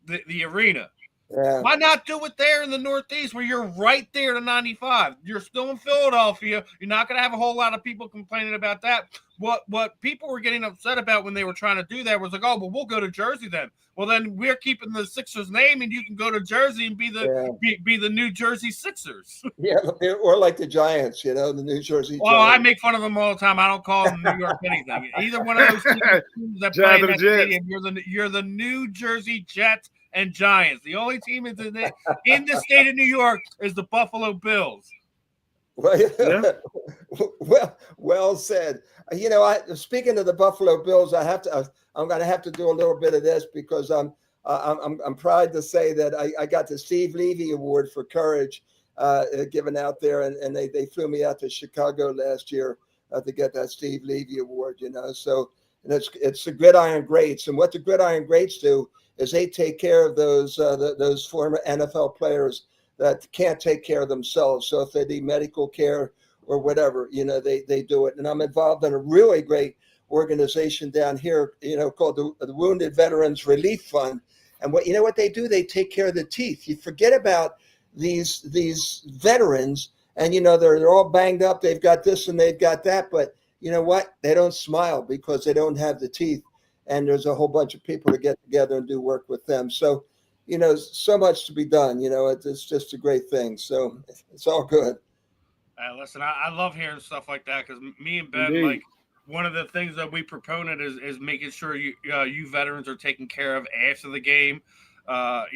the arena. Yeah. Why not do it there in the Northeast where you're right there to 95? You're still in Philadelphia. You're not going to have a whole lot of people complaining about that. What people were getting upset about when they were trying to do that was like, oh, well, we'll go to Jersey then. Well, then we're keeping the Sixers name, and you can go to Jersey and be the New Jersey Sixers. Yeah, or like the Giants, the New Jersey. Well, Giants. I make fun of them all the time. I don't call them New York anything. Either one of those teams that play in that stadium, you're the New Jersey Jets and Giants. The only team in the state of New York is the Buffalo Bills. Well said. Speaking of the Buffalo Bills, I'm going to have to do a little bit of this because I'm proud to say that I got the Steve Levy Award for courage given out there, and they flew me out to Chicago last year to get that Steve Levy Award. So it's the Gridiron Greats, and what the Gridiron Greats do is they take care of those former NFL players that can't take care of themselves. So if they need medical care or whatever, they do it. And I'm involved in a really great organization down here, called the Wounded Veterans Relief Fund. And what they do, they take care of the teeth. You forget about these veterans, and they're all banged up. They've got this and they've got that, but you know what? They don't smile because they don't have the teeth. And there's a whole bunch of people to get together and do work with them. So, so much to be done. It's just a great thing. So it's all good. Listen, I love hearing stuff like that because me and Ben, like, one of the things that we proponent is making sure you veterans are taken care of after the game. I've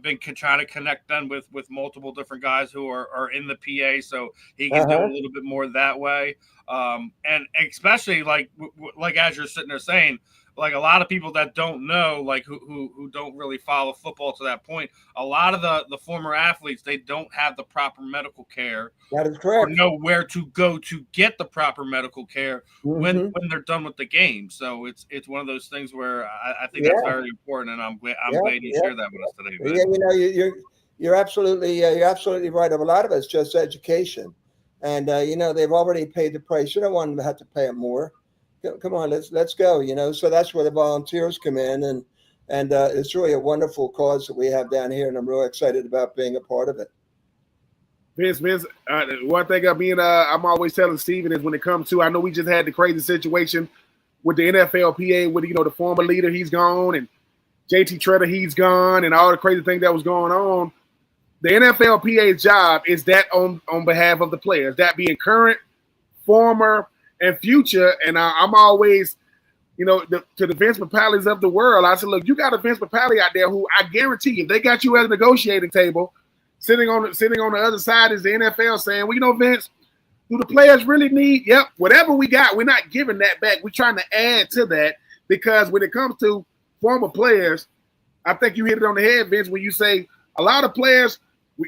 been trying to connect them with multiple different guys who are in the PA, so he can do a little bit more that way. And especially like as you're sitting there saying, like a lot of people that don't know, like who don't really follow football to that point, a lot of the former athletes, they don't have the proper medical care. That is correct. Or know where to go to get the proper medical care when they're done with the game. So it's one of those things where I think that's very important, and I'm glad you shared that with us today, Ben. You're absolutely right. A lot of it's just education, and they've already paid the price. You don't want them to have to pay it more. Come on, let's go. So that's where the volunteers come in, and it's really a wonderful cause that we have down here, and I'm really excited about being a part of it. Vince, one thing I'm always telling Steven is when it comes to, I know we just had the crazy situation with the NFLPA with the former leader, he's gone, and JT Treader, he's gone, and all the crazy things that was going on. The NFLPA's job is that on behalf of the players, that being current, former, and future. And I'm always, to the Vince Papales of the world, I said, look, you got a Vince Papale out there who I guarantee you, they got you at a negotiating table, sitting on the other side is the NFL saying, well, Vince, do the players really need? Yep, whatever we got, we're not giving that back. We're trying to add to that because when it comes to former players, I think you hit it on the head, Vince, when you say a lot of players,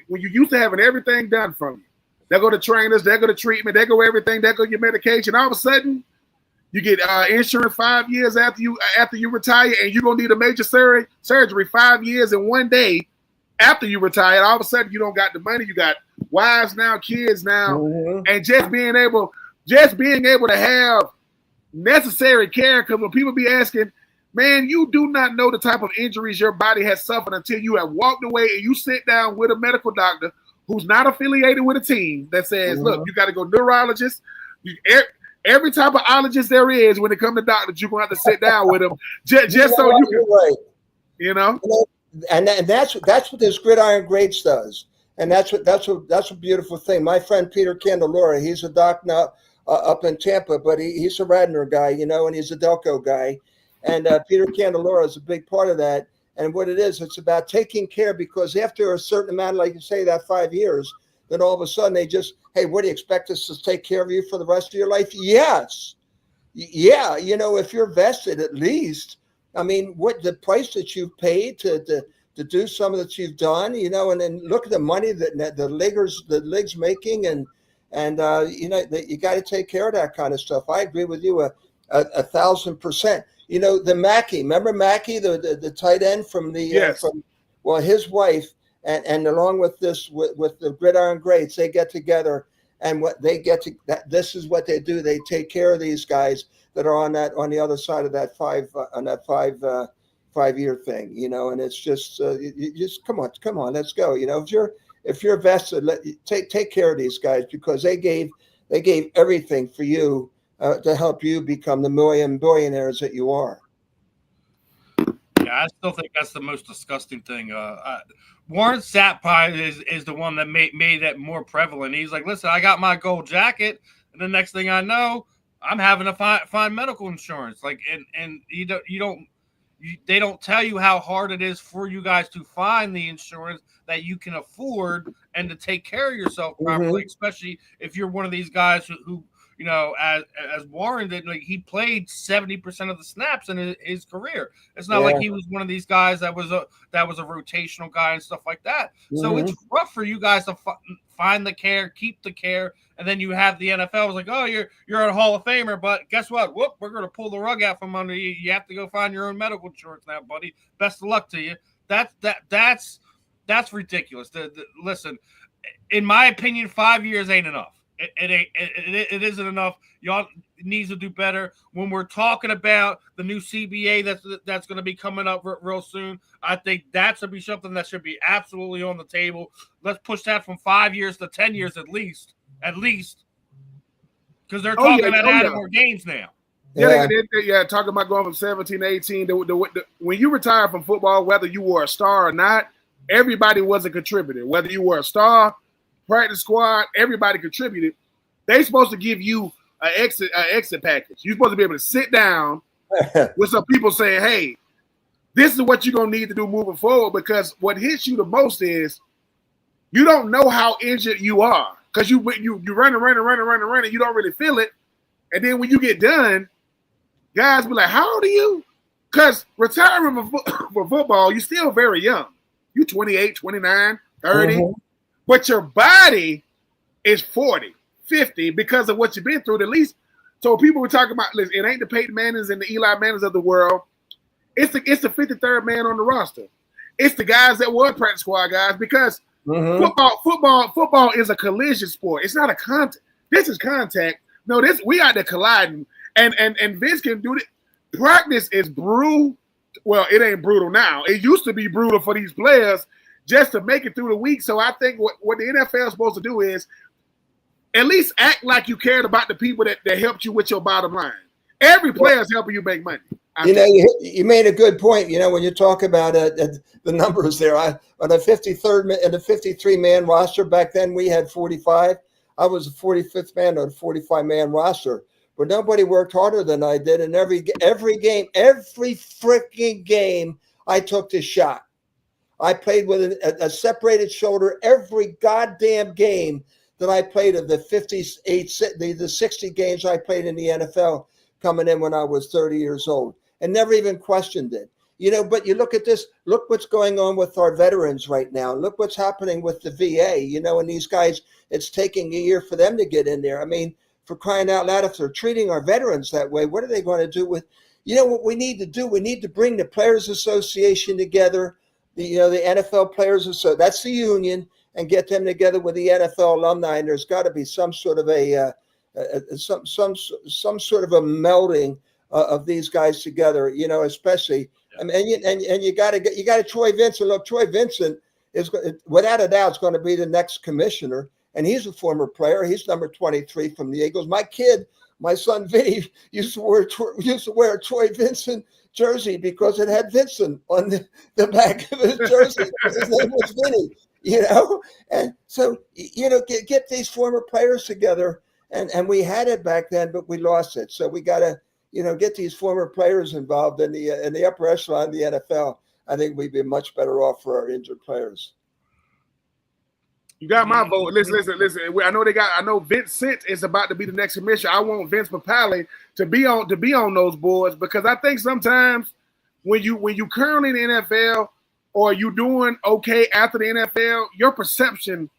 when you used to having everything done from you. They go to trainers, they go to treatment, they go everything, they go your medication. All of a sudden, you get insurance 5 years after you retire, and you're gonna need a major surgery 5 years and 1 day after you retire. All of a sudden, you don't got the money. You got wives now, kids now, and just being able to have necessary care, because when people be asking, man, you do not know the type of injuries your body has suffered until you have walked away and you sit down with a medical doctor who's not affiliated with a team that says, look, you got to go neurologist. Every type of ologist there is when it comes to doctors, you're going to have to sit down with them just so you can, right. You know? And that's what this Gridiron Greats does. And that's a beautiful thing. My friend Peter Candelora, he's a doc now up in Tampa, but he's a Radnor guy, you know, and he's a Delco guy. And Peter Candelora is a big part of that. And what it is, it's about taking care, because after a certain amount, like you say, that 5 years, then all of a sudden they just, hey, what do you expect us to take care of you for the rest of your life? Yes. Yeah. You know, if you're vested, at least, I mean, what the price that you've paid to do some of that you've done, you know, and then look at the money that the league's making, and you know, that you got to take care of that kind of stuff. I agree with you 1,000%. You know, the Mackey, remember Mackey, the tight end from the yes. Well, his wife and along with with the Gridiron Greats, they get together, and what they get to this is what they do. They take care of these guys that are on the other side of that 5 year thing, you know. And it's just you just come on, let's go. You know, if you're vested, take care of these guys, because they gave everything for you to help you become the billionaires that you are. Yeah, I still think that's the most disgusting thing. Warren Sapp is the one that made that more prevalent. He's like, listen, I got my gold jacket, and the next thing I know, I'm having to find medical insurance. Like, and they don't tell you how hard it is for you guys to find the insurance that you can afford and to take care of yourself properly, especially if you're one of these guys who you know, as Warren did, like, he played 70% of the snaps in his career. It's not like he was one of these guys that was a rotational guy and stuff like that. So it's rough for you guys to find the care, keep the care, and then you have the NFL was like, oh, you're a Hall of Famer, but guess what? Whoop, we're going to pull the rug out from under you. You have to go find your own medical insurance now, buddy. Best of luck to you. That's ridiculous. Listen, in my opinion, 5 years ain't enough. It isn't enough. Y'all needs to do better. When we're talking about the new CBA that's going to be coming up real soon, I think that should be something that should be absolutely on the table. Let's push that from 5 years to 10 years at least, because they're talking about adding more games now. Yeah, talking about going from 17 to 18. When you retire from football, whether you were a star or not, everybody was a contributor. Whether you were a star, practice squad, everybody contributed. They're supposed to give you an exit package. You're supposed to be able to sit down with some people saying, hey, this is what you're going to need to do moving forward, because what hits you the most is you don't know how injured you are, because you running, you don't really feel it. And then when you get done, guys be like, how old are you? Because retiring for football, you're still very young. You're 28, 29, 30. But your body is 40, 50 because of what you've been through. At least, so people were talking about, listen, it ain't the Peyton Mannings and the Eli Mannings of the world. It's the 53rd man on the roster. It's the guys that were practice squad guys, because football is a collision sport. It's not a contact. This is contact. No, we out there colliding, and Vince can do it. Practice is brutal. Well, it ain't brutal now. It used to be brutal for these players just to make it through the week. So I think what the NFL is supposed to do is at least act like you cared about the people that helped you with your bottom line. Every player is helping you make money. You made a good point. You know, when you talk about the numbers there, on the 53rd and the 53-man roster back then, we had 45. I was the 45th man on a 45-man roster, but nobody worked harder than I did. And every freaking game, I took the shot. I played with a separated shoulder every goddamn game that I played of the 60 games I played in the NFL coming in when I was 30 years old, and never even questioned it. You know, but you look at this, look what's going on with our veterans right now. Look what's happening with the VA, you know, and these guys, it's taking a year for them to get in there. I mean, for crying out loud, if they're treating our veterans that way, what are they going to do with, you know, what we need to do? We need to bring the Players Association together, the NFL Players Association, that's the union, and get them together with the NFL alumni. And there's got to be some sort of a some sort of a melding of these guys together, especially. I mean, and you got to Troy Vincent. Look, Troy Vincent is without a doubt is going to be the next commissioner, and he's a former player. He's number 23 from the Eagles. My son Vinny used to wear a Troy Vincent jersey because it had Vincent on the back of his jersey because his name was Vinny, And so, get these former players together, and we had it back then, but we lost it. So we got to, get these former players involved in the upper echelon of the NFL. I think we'd be much better off for our injured players. You got my vote. Listen. I know Vincent is about to be the next commissioner. I want Vince Papale to be on those boards because I think sometimes when you currently in the NFL or you doing okay after the NFL, your perception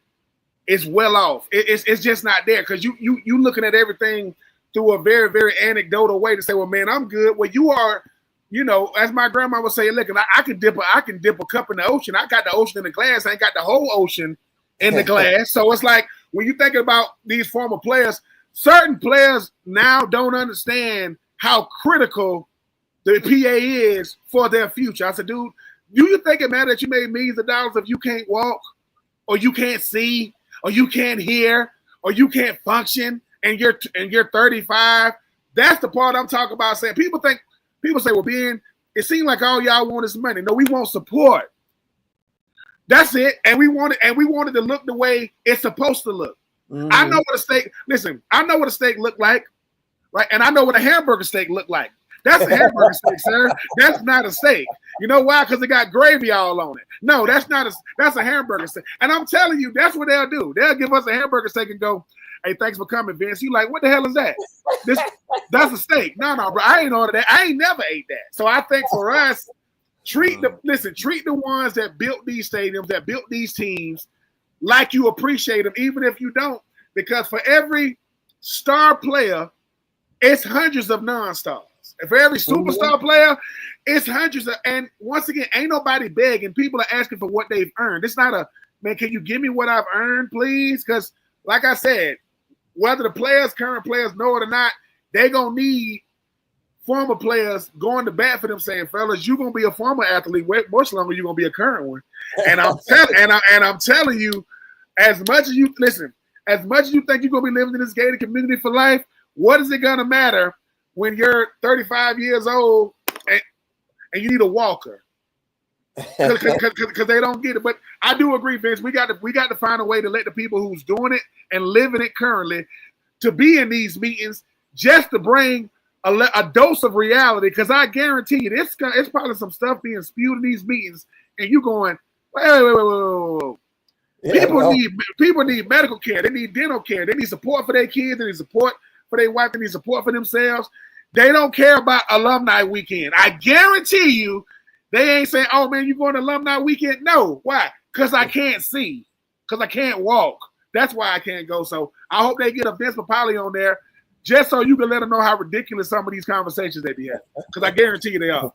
is well off. It's just not there because you looking at everything through a very, very anecdotal way to say, well, man, I'm good. Well, you are, as my grandma would say, look, I can dip a cup in the ocean. I got the ocean in the glass. I ain't got the whole ocean in the glass. So it's like when you think about these former players, certain players now don't understand how critical the PA is for their future. I said, dude, do you think it matters that you made millions of dollars if you can't walk or you can't see or you can't hear or you can't function and you're 35? That's the part I'm talking about. Saying people say, well, Ben, it seems like all y'all want is money. No, we want support. That's it. And we wanted to look the way it's supposed to look. Mm-hmm. I know what a steak. Listen, I know what a steak look like, right? And I know what a hamburger steak look like. That's a hamburger steak, sir. That's not a steak. You know why? Because it got gravy all on it. No, that's a hamburger steak. And I'm telling you, that's what they'll do. They'll give us a hamburger steak and go, hey, thanks for coming, Vince. You like, what the hell is that? That's a steak. No, bro. I ain't ordered that. I ain't never ate that. So I think for us, treat the ones that built these stadiums, that built these teams, like you appreciate them, even if you don't. Because for every star player, it's hundreds of non-stars. And for every superstar player, it's hundreds of. And once again, ain't nobody begging. People are asking for what they've earned. It's not man, can you give me what I've earned, please? Because, like I said, whether the current players know it or not, they're going to need former players going to bat for them, saying, fellas, you're going to be a former athlete much longer you're going to be a current one. And I'm telling you, as much as you think you're going to be living in this gated community for life, what is it going to matter when you're 35 years old and you need a walker? Because they don't get it. But I do agree, Vince. We got to find a way to let the people who's doing it and living it currently to be in these meetings just to bring a dose of reality. Because I guarantee you, it's probably some stuff being spewed in these meetings, and you going, wait. People need medical care. They need dental care. They need support for their kids. They need support for their wife. They need support for themselves. They don't care about alumni weekend. I guarantee you, they ain't saying, oh, man, you going to alumni weekend? No. Why? Because I can't see. Because I can't walk. That's why I can't go. So I hope they get a Vince Papale on there just so you can let them know how ridiculous some of these conversations they be having. Because I guarantee you they are.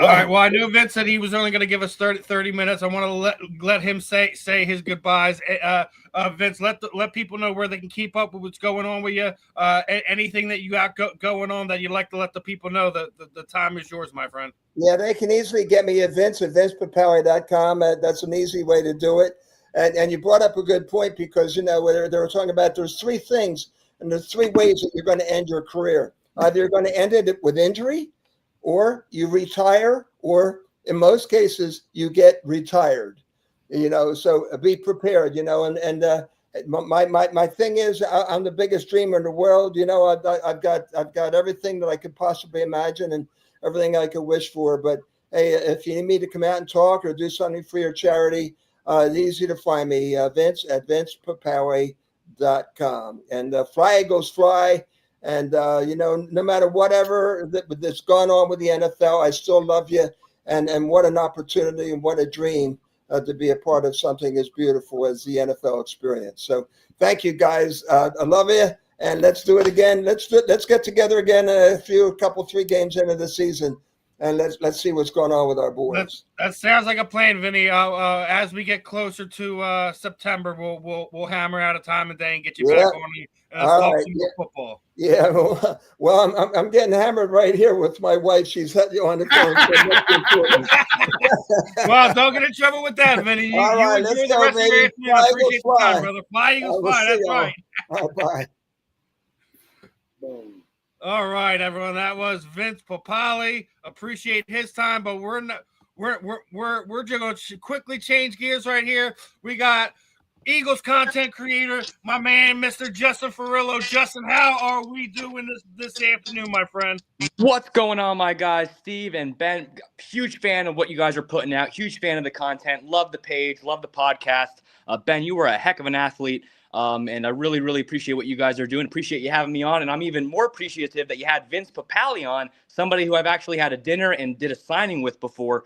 All right. Well, I knew Vince said he was only going to give us 30 minutes. I want to let him say his goodbyes. Vince, let people know where they can keep up with what's going on with you. Anything that you got going on that you'd like to let the people know. The time is yours, my friend. Yeah, they can easily get me at vincepapale.com. That's an easy way to do it. And you brought up a good point because, they were talking about there's three things and there's three ways that you're going to end your career. Either you're going to end it with injury, or you retire, or in most cases you get retired. So be prepared. And my thing is, I'm the biggest dreamer in the world. I've got everything that I could possibly imagine and everything I could wish for. But hey, if you need me to come out and talk or do something for your charity, it's easy to find me, Vince at vincepapale.com. And fly Eagles fly. And, no matter whatever that's gone on with the NFL, I still love you. And what an opportunity and what a dream to be a part of something as beautiful as the NFL experience. So thank you, guys. I love you. And let's do it again. Let's get together again a couple, 3 games into the season and let's see what's going on with our boys. That sounds like a plan, Vinny. As we get closer to September, we'll hammer out a time and day and get you back on All right. football. Yeah, well, I'm getting hammered right here with my wife. She's on the phone. Well, don't get in trouble with that, Vinny. All right, let's go, baby. Fly Eagles fly, brother. Fly Eagles fly. That's right. All right. All right, everyone. That was Vince Papale. Appreciate his time, but we're not. We're just going to quickly change gears right here. We got Eagles content creator, my man, Mr. Justin Fiorillio. Justin, how are we doing this afternoon, my friend? What's going on, my guys? Steve and Ben, huge fan of what you guys are putting out. Huge fan of the content. Love the page. Love the podcast. Ben, you were a heck of an athlete. And I really, really appreciate what you guys are doing. Appreciate you having me on. And I'm even more appreciative that you had Vince Papale on, somebody who I've actually had a dinner and did a signing with before.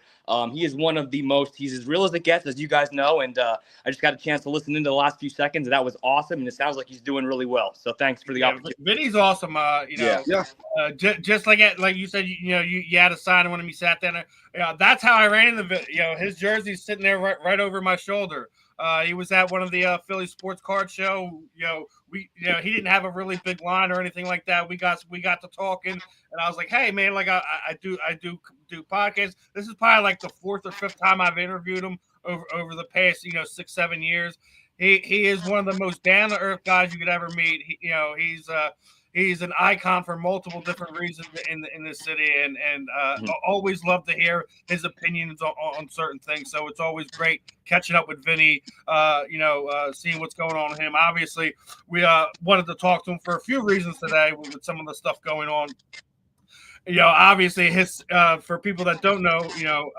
He is one of the most, he's as real as it gets, as you guys know. And I just got a chance to listen into the last few seconds, and that was awesome. And it sounds like he's doing really well. So thanks for the opportunity. Vinny's awesome. Just like you said, you had a signing when he sat there. That's how I ran into the his jersey's sitting there right over my shoulder. He was at one of the Philly Sports Card Show. He didn't have a really big line or anything like that. We got to talking, and I was like, "Hey, man, like I do podcasts. This is probably like the 4th or 5th time I've interviewed him over the past 6-7 years. He is one of the most down to earth guys you could ever meet. He's an icon for multiple different reasons in this city, and always love to hear his opinions on certain things. So it's always great catching up with Vinny, seeing what's going on with him. Obviously, we wanted to talk to him for a few reasons today with some of the stuff going on. Obviously his for people that don't know,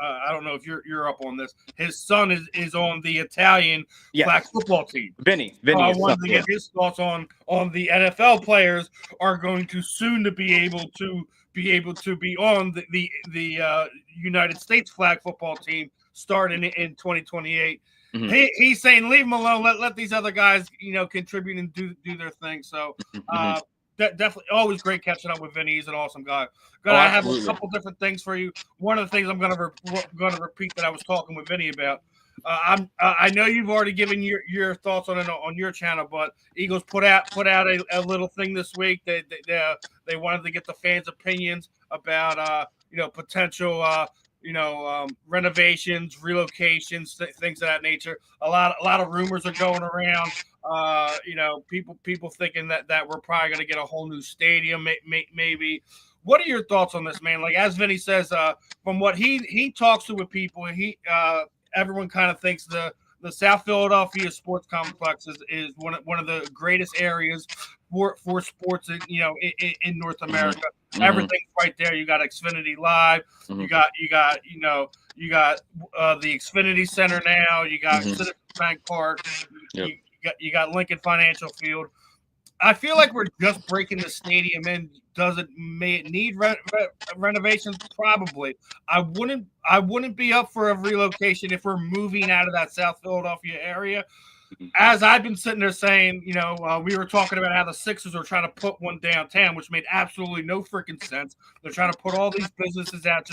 I don't know if you're up on this. His son is on the Italian flag football team. Vinny. I wanted to get his thoughts on the NFL players are going to soon to be able to be on the United States flag football team starting in 2028. Mm-hmm. He's saying leave him alone. Let these other guys contribute and do their thing. So. Definitely always great catching up with Vinny. He's an awesome guy. I have a couple different things for you. One of the things I'm going to repeat that I was talking with Vinny about. I know you've already given your thoughts on it on your channel, but Eagles put out a little thing this week. They wanted to get the fans' opinions about potential renovations, relocations, things of that nature. A lot of rumors are going around. People thinking that we're probably going to get a whole new stadium, maybe. What are your thoughts on this, man? Like, as Vinny says, from what he talks to with people, everyone kind of thinks the South Philadelphia Sports Complex is one of the greatest areas for sports, in North America. Mm-hmm. Everything's right there. You got Xfinity Live. Mm-hmm. You got the Xfinity Center now. You got Citizens Bank Park. Yep. You got Lincoln Financial Field. I feel like we're just breaking the stadium in. May it need renovations? Probably. I wouldn't be up for a relocation if we're moving out of that South Philadelphia area. As I've been sitting there saying, we were talking about how the Sixers are trying to put one downtown, which made absolutely no freaking sense. They're trying to put all these businesses out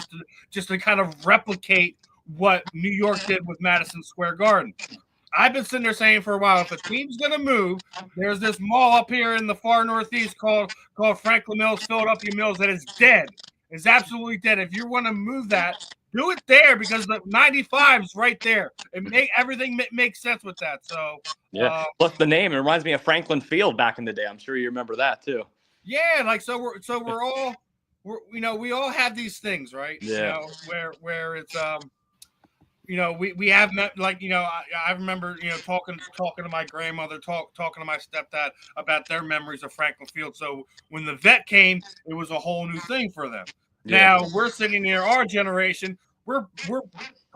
just to kind of replicate what New York did with Madison Square Garden. I've been sitting there saying for a while, if a team's going to move, there's this mall up here in the far northeast called Franklin Mills, Philadelphia Mills, that is dead. It's absolutely dead. If you want to move that, do it there because the 95 is right there. Everything makes sense with that. So plus the name, it reminds me of Franklin Field back in the day. I'm sure you remember that too. Yeah, we all have these things, right? Yeah. Where it's we have met, I remember talking to my grandmother, talking to my stepdad about their memories of Franklin Field. So when the vet came, it was a whole new thing for them. Yeah. Now we're sitting here, our generation, we're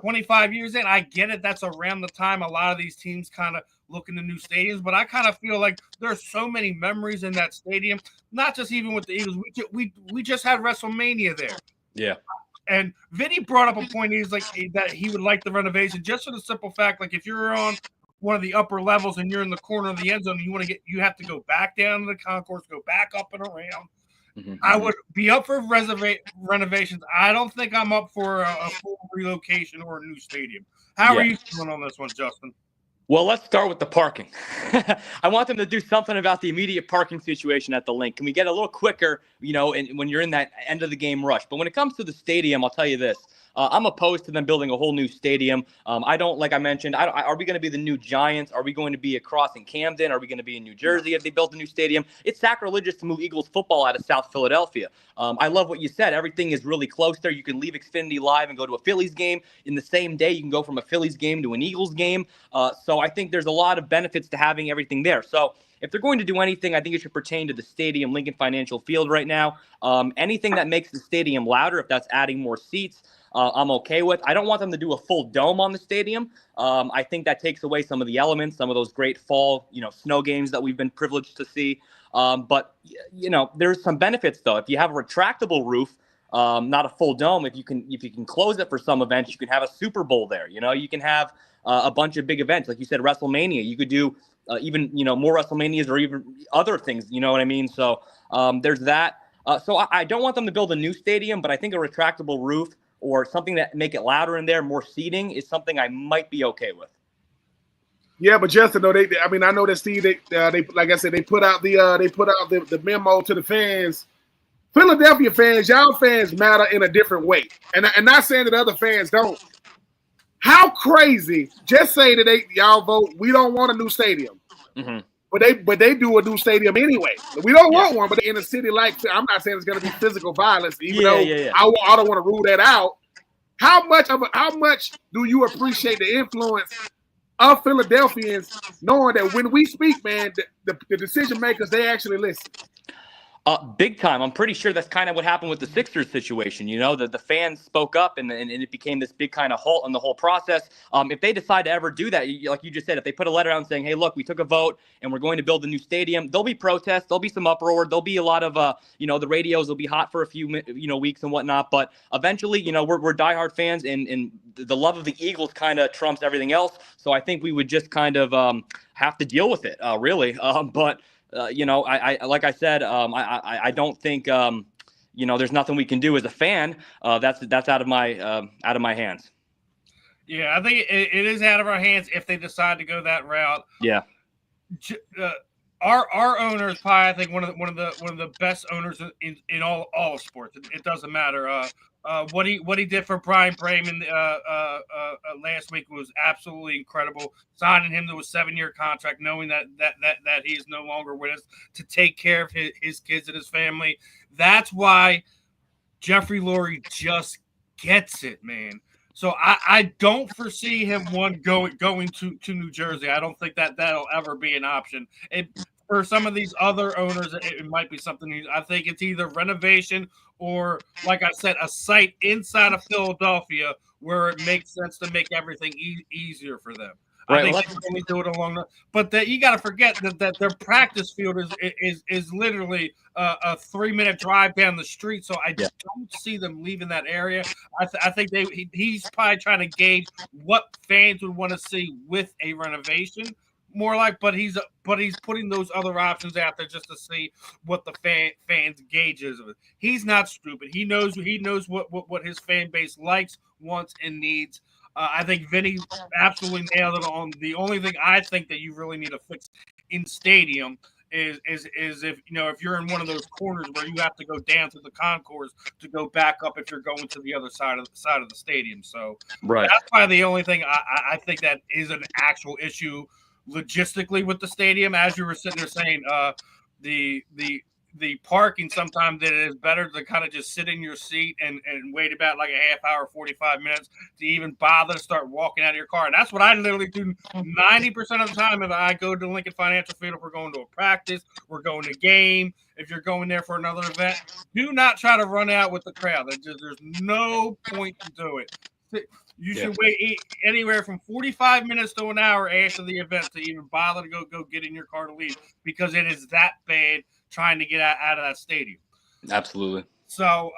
25 years in. I get it. That's around the time a lot of these teams kind of look into new stadiums, but I kind of feel like there's so many memories in that stadium. Not just even with the Eagles. We just had WrestleMania there. Yeah. And Vinny brought up a point. He's like that he would like the renovation just for the simple fact, like if you're on one of the upper levels and you're in the corner of the end zone, you have to go back down to the concourse, go back up and around. I would be up for renovations. I don't think I'm up for a full relocation or a new stadium. How are you feeling on this one, Justin? Well, let's start with the parking. I want them to do something about the immediate parking situation at the link. Can we get a little quicker, when you're in that end of the game rush? But when it comes to the stadium, I'll tell you this. I'm opposed to them building a whole new stadium. I don't, like I mentioned, are we going to be the new Giants? Are we going to be across in Camden? Are we going to be in New Jersey if they built a new stadium? It's sacrilegious to move Eagles football out of South Philadelphia. I love what you said. Everything is really close there. You can leave Xfinity Live and go to a Phillies game in the same day. You can go from a Phillies game to an Eagles game. So I think there's a lot of benefits to having everything there. So if they're going to do anything, I think it should pertain to the stadium, Lincoln Financial Field right now. Anything that makes the stadium louder, if that's adding more seats, I'm okay with. I don't want them to do a full dome on the stadium. I think that takes away some of the elements, some of those great fall, snow games that we've been privileged to see. But there's some benefits though. If you have a retractable roof, not a full dome, if you can close it for some events, you can have a Super Bowl there. You can have a bunch of big events, like you said, WrestleMania. You could do even more WrestleManias or even other things. You know what I mean? So there's that. So I don't want them to build a new stadium, but I think a retractable roof or something that make it louder in there, more seating, is something I might be okay with. Yeah, but Justin, though, I know that Steve, they like I said, they put out the memo to the fans. Philadelphia fans, y'all fans matter in a different way, and not saying that other fans don't. How crazy? Just say that y'all vote. We don't want a new stadium, but they do a new stadium anyway. We don't want one, but in a city like, I'm not saying it's going to be physical violence, even though I don't want to rule that out. How much do you appreciate the influence of Philadelphians, knowing that when we speak, man, the decision makers, they actually listen? Big time. I'm pretty sure that's kind of what happened with the Sixers situation. The fans spoke up and it became this big kind of halt in the whole process. If they decide to ever do that, like you just said, if they put a letter out saying, hey, look, we took a vote and we're going to build a new stadium, there'll be protests. There'll be some uproar. There'll be a lot of, the radios will be hot for a few, weeks and whatnot. But eventually, we're diehard fans and the love of the Eagles kind of trumps everything else. So I think we would just kind of have to deal with it, really. I like I said, I don't think there's nothing we can do as a fan. That's out of my hands. Yeah, I think it is out of our hands if they decide to go that route. Yeah. Our owner is probably, I think, one of the best owners in all of sports. It doesn't matter. What he did for Brian Bremen last week was absolutely incredible. Signing him to a 7-year contract, knowing that he is no longer with us, to take care of his kids and his family. That's why Jeffrey Lurie just gets it, man. So I don't foresee him going to New Jersey. I don't think that'll ever be an option. For some of these other owners, it might be something new. I think it's either renovation or, like I said, a site inside of Philadelphia where it makes sense to make everything easier for them. Right, I think they only do it along the. But you got to forget that their practice field is literally a 3-minute drive down the street. So I just don't see them leaving that area. I think he's probably trying to gauge what fans would want to see with a renovation. More like, but he's putting those other options out there just to see what the fans gauges of it. He's not stupid. He knows what his fan base likes, wants, and needs. I think Vinny absolutely nailed it on. The only thing I think that you really need to fix in stadium is if you're in one of those corners where you have to go down to the concourse to go back up if you're going to the other side of the stadium. So that's probably the only thing I think that is an actual issue logistically with the stadium. As you were sitting there saying, the parking, sometimes it is better to kind of just sit in your seat and wait about like a half hour, 45 minutes to even bother to start walking out of your car. And that's what I literally do 90% of the time if I go to Lincoln Financial Field. If we're going to a practice, we're going to a game, if you're going there for another event, do not try to run out with the crowd. There's no point to do it. You should wait anywhere from 45 minutes to an hour after the event to even bother to go get in your car to leave, because it is that bad trying to get out of that stadium. Absolutely. So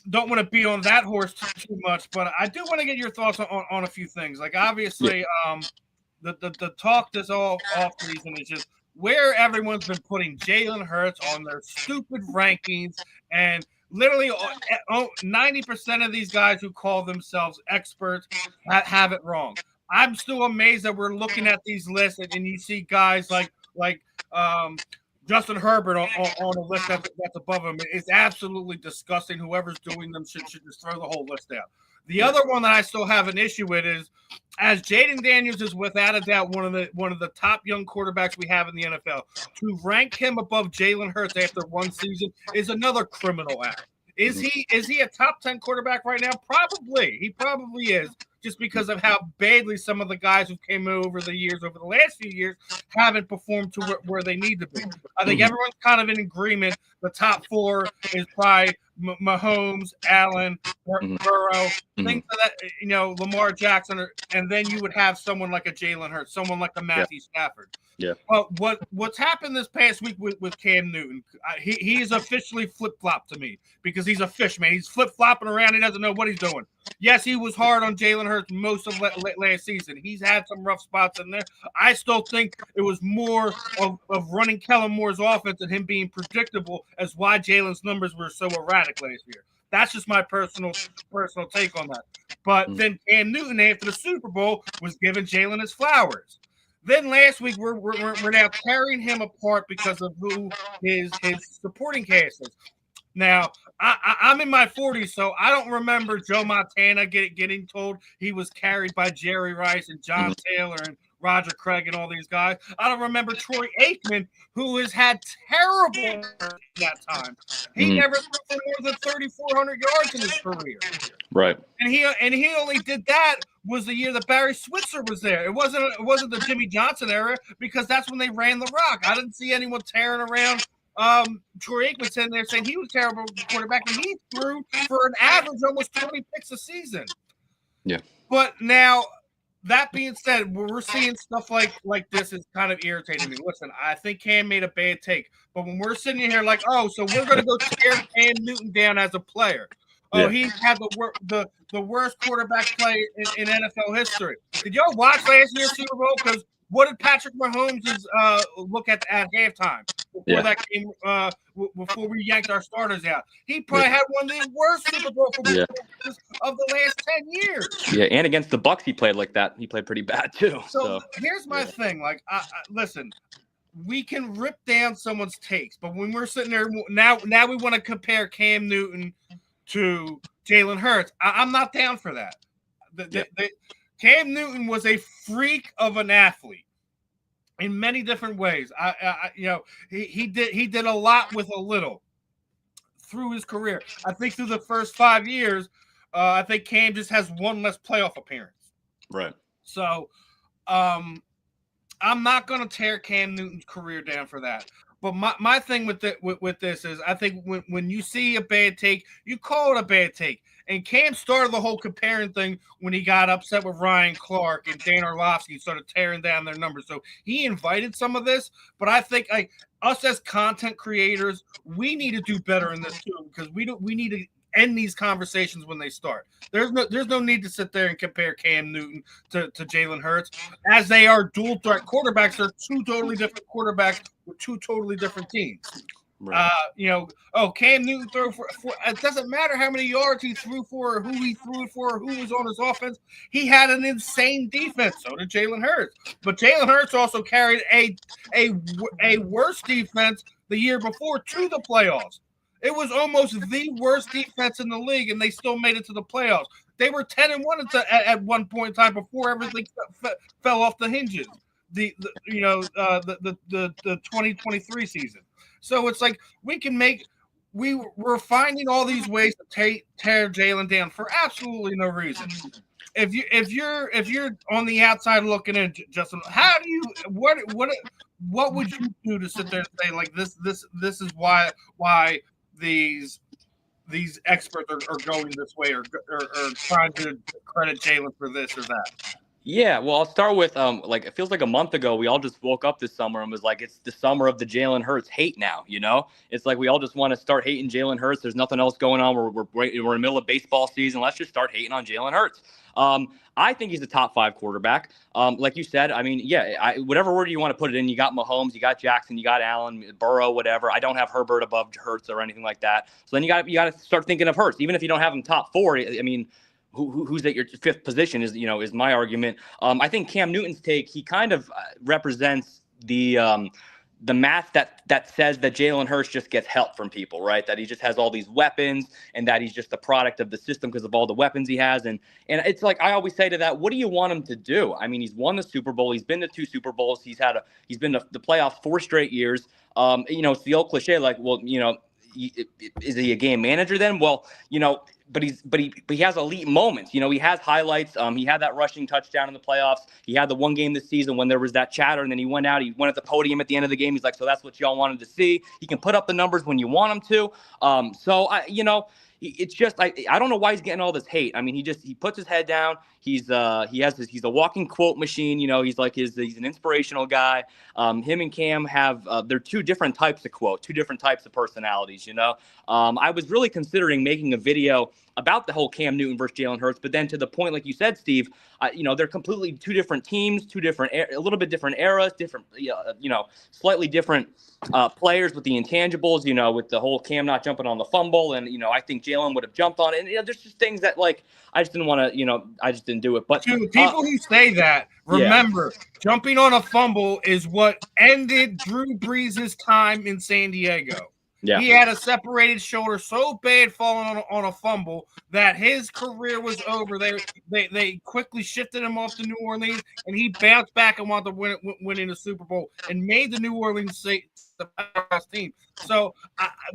don't want to beat on that horse too much, but I do want to get your thoughts on a few things. Like, obviously, the talk this all off season is just where everyone's been putting Jalen Hurts on their stupid rankings, and literally 90% of these guys who call themselves experts have it wrong. I'm still amazed that we're looking at these lists and you see guys like Justin Herbert on a list that's above him. It's absolutely disgusting. Whoever's doing them should just throw the whole list out. The other one that I still have an issue with is, as Jaden Daniels is without a doubt one of the top young quarterbacks we have in the NFL, to rank him above Jalen Hurts after one season is another criminal act. Is he a top 10 quarterback right now? Probably. He probably is, just because of how badly some of the guys who came over the last few years, haven't performed to where they need to be. I think everyone's kind of in agreement. The top four is probably Mahomes, Allen, Burrow, things like that, Lamar Jackson, and then you would have someone like a Jalen Hurts, someone like a Matthew Stafford. Yeah. Well, what's happened this past week with Cam Newton? He is officially flip-flopped to me, because he's a fish, man. He's flip-flopping around. He doesn't know what he's doing. Yes, he was hard on Jalen Hurts most of last season. He's had some rough spots in there. I still think it was more of running Kellen Moore's offense and him being predictable as why Jalen's numbers were so erratic last year. That's just my personal take on that. But then Cam Newton, after the Super Bowl, was giving Jalen his flowers. Then last week, we're now tearing him apart because of who his supporting cast is. Now, I'm in my 40s, so I don't remember Joe Montana getting told he was carried by Jerry Rice and John Taylor and Roger Craig and all these guys. I don't remember Troy Aikman, who has had terrible that time. He never threw for more than 3,400 yards in his career. Right. And he only did that was the year that Barry Switzer was there. It wasn't the Jimmy Johnson era, because that's when they ran the rock. I didn't see anyone tearing around Troy Aikman sitting there saying he was a terrible quarterback, and he threw for an average almost 20 picks a season. Yeah. But now, that being said, we're seeing stuff like this is kind of irritating me. Listen, I think Cam made a bad take, but when we're sitting here like, oh, so we're going to go tear Cam Newton down as a player. Oh, he's had the worst quarterback play in NFL history. Did y'all watch last year's Super Bowl? Because what did Patrick Mahomes look at halftime before that game? Before we yanked our starters out, he probably had one of the worst Super Bowl performances of the last 10 years. Yeah, and against the Bucs, he played like that. He played pretty bad too. So here's my thing: like, listen, we can rip down someone's takes, but when we're sitting there now we want to compare Cam Newton to Jalen Hurts. I'm not down for that. Cam Newton was a freak of an athlete in many different ways. He did a lot with a little through his career. I think through the first 5 years, I think Cam just has one less playoff appearance. Right. So, I'm not going to tear Cam Newton's career down for that. But my thing with this is, I think when you see a bad take, you call it a bad take. And Cam started the whole comparing thing when he got upset with Ryan Clark and Dan Orlovsky started tearing down their numbers. So he invited some of this. But I think us as content creators, we need to do better in this too, because we need to end these conversations when they start. There's no need to sit there and compare Cam Newton to Jalen Hurts, as they are dual threat quarterbacks. They're two totally different quarterbacks with two totally different teams. Right. Cam Newton threw for it doesn't matter how many yards he threw for, or who he threw it for, or who was on his offense. He had an insane defense. So did Jalen Hurts. But Jalen Hurts also carried a worse defense the year before to the playoffs. It was almost the worst defense in the league, and they still made it to the playoffs. They were 10-1 at one point in time before everything fell off the hinges. The 2023 season. So it's like we're finding all these ways to tear Jalen down for absolutely no reason. If you're on the outside looking in, Justin, how do you what would you do to sit there and say like this is why these experts are going this way or trying to credit Jalen for this or that? Yeah, well, I'll start with like it feels like a month ago we all just woke up this summer and was like, it's the summer of the Jalen Hurts hate now. It's like we all just want to start hating Jalen Hurts. There's nothing else going on. We're in the middle of baseball season. Let's just start hating on Jalen Hurts. I think he's a top 5 quarterback. Like you said, I mean, yeah, whatever word you want to put it in, you got Mahomes, you got Jackson, you got Allen, Burrow, whatever. I don't have Herbert above Hurts or anything like that. So then you got to start thinking of Hurts, even if you don't have him top 4. I mean, who's at your 5th position is my argument. I think Cam Newton's take, he kind of represents the math that says that Jalen Hurts just gets help from people, right? That he just has all these weapons and that he's just a product of the system because of all the weapons he has. And it's like, I always say to that, what do you want him to do? I mean, he's won the Super Bowl. He's been to 2 Super Bowls. He's been to the playoffs 4 straight years. It's the old cliche, like, well, is he a game manager then? Well, but he has elite moments. He has highlights. He had that rushing touchdown in the playoffs. He had the one game this season when there was that chatter, and then he went out. He went at the podium at the end of the game. He's like, so that's what y'all wanted to see. He can put up the numbers when you want him to. It's just I don't know why he's getting all this hate. I mean, he puts his head down. He's a walking quote machine. He's an inspirational guy. Him and Cam have they're 2 different types of quote, 2 different types of personalities. I was really considering making a video about the whole Cam Newton versus Jalen Hurts, but then to the point, like you said, Steve, they're completely 2 different teams, 2 different, a little bit different eras, different, slightly different players with the intangibles, with the whole Cam not jumping on the fumble. And, I think Jalen would have jumped on it. And, there's just things that, like, I just didn't want to, I just didn't do it. But to people who say that, remember, jumping on a fumble is what ended Drew Brees' time in San Diego. Yeah. He had a separated shoulder so bad falling on a fumble that his career was over. They quickly shifted him off to New Orleans, and he bounced back and wanted to winning the Super Bowl and made the New Orleans the best team. So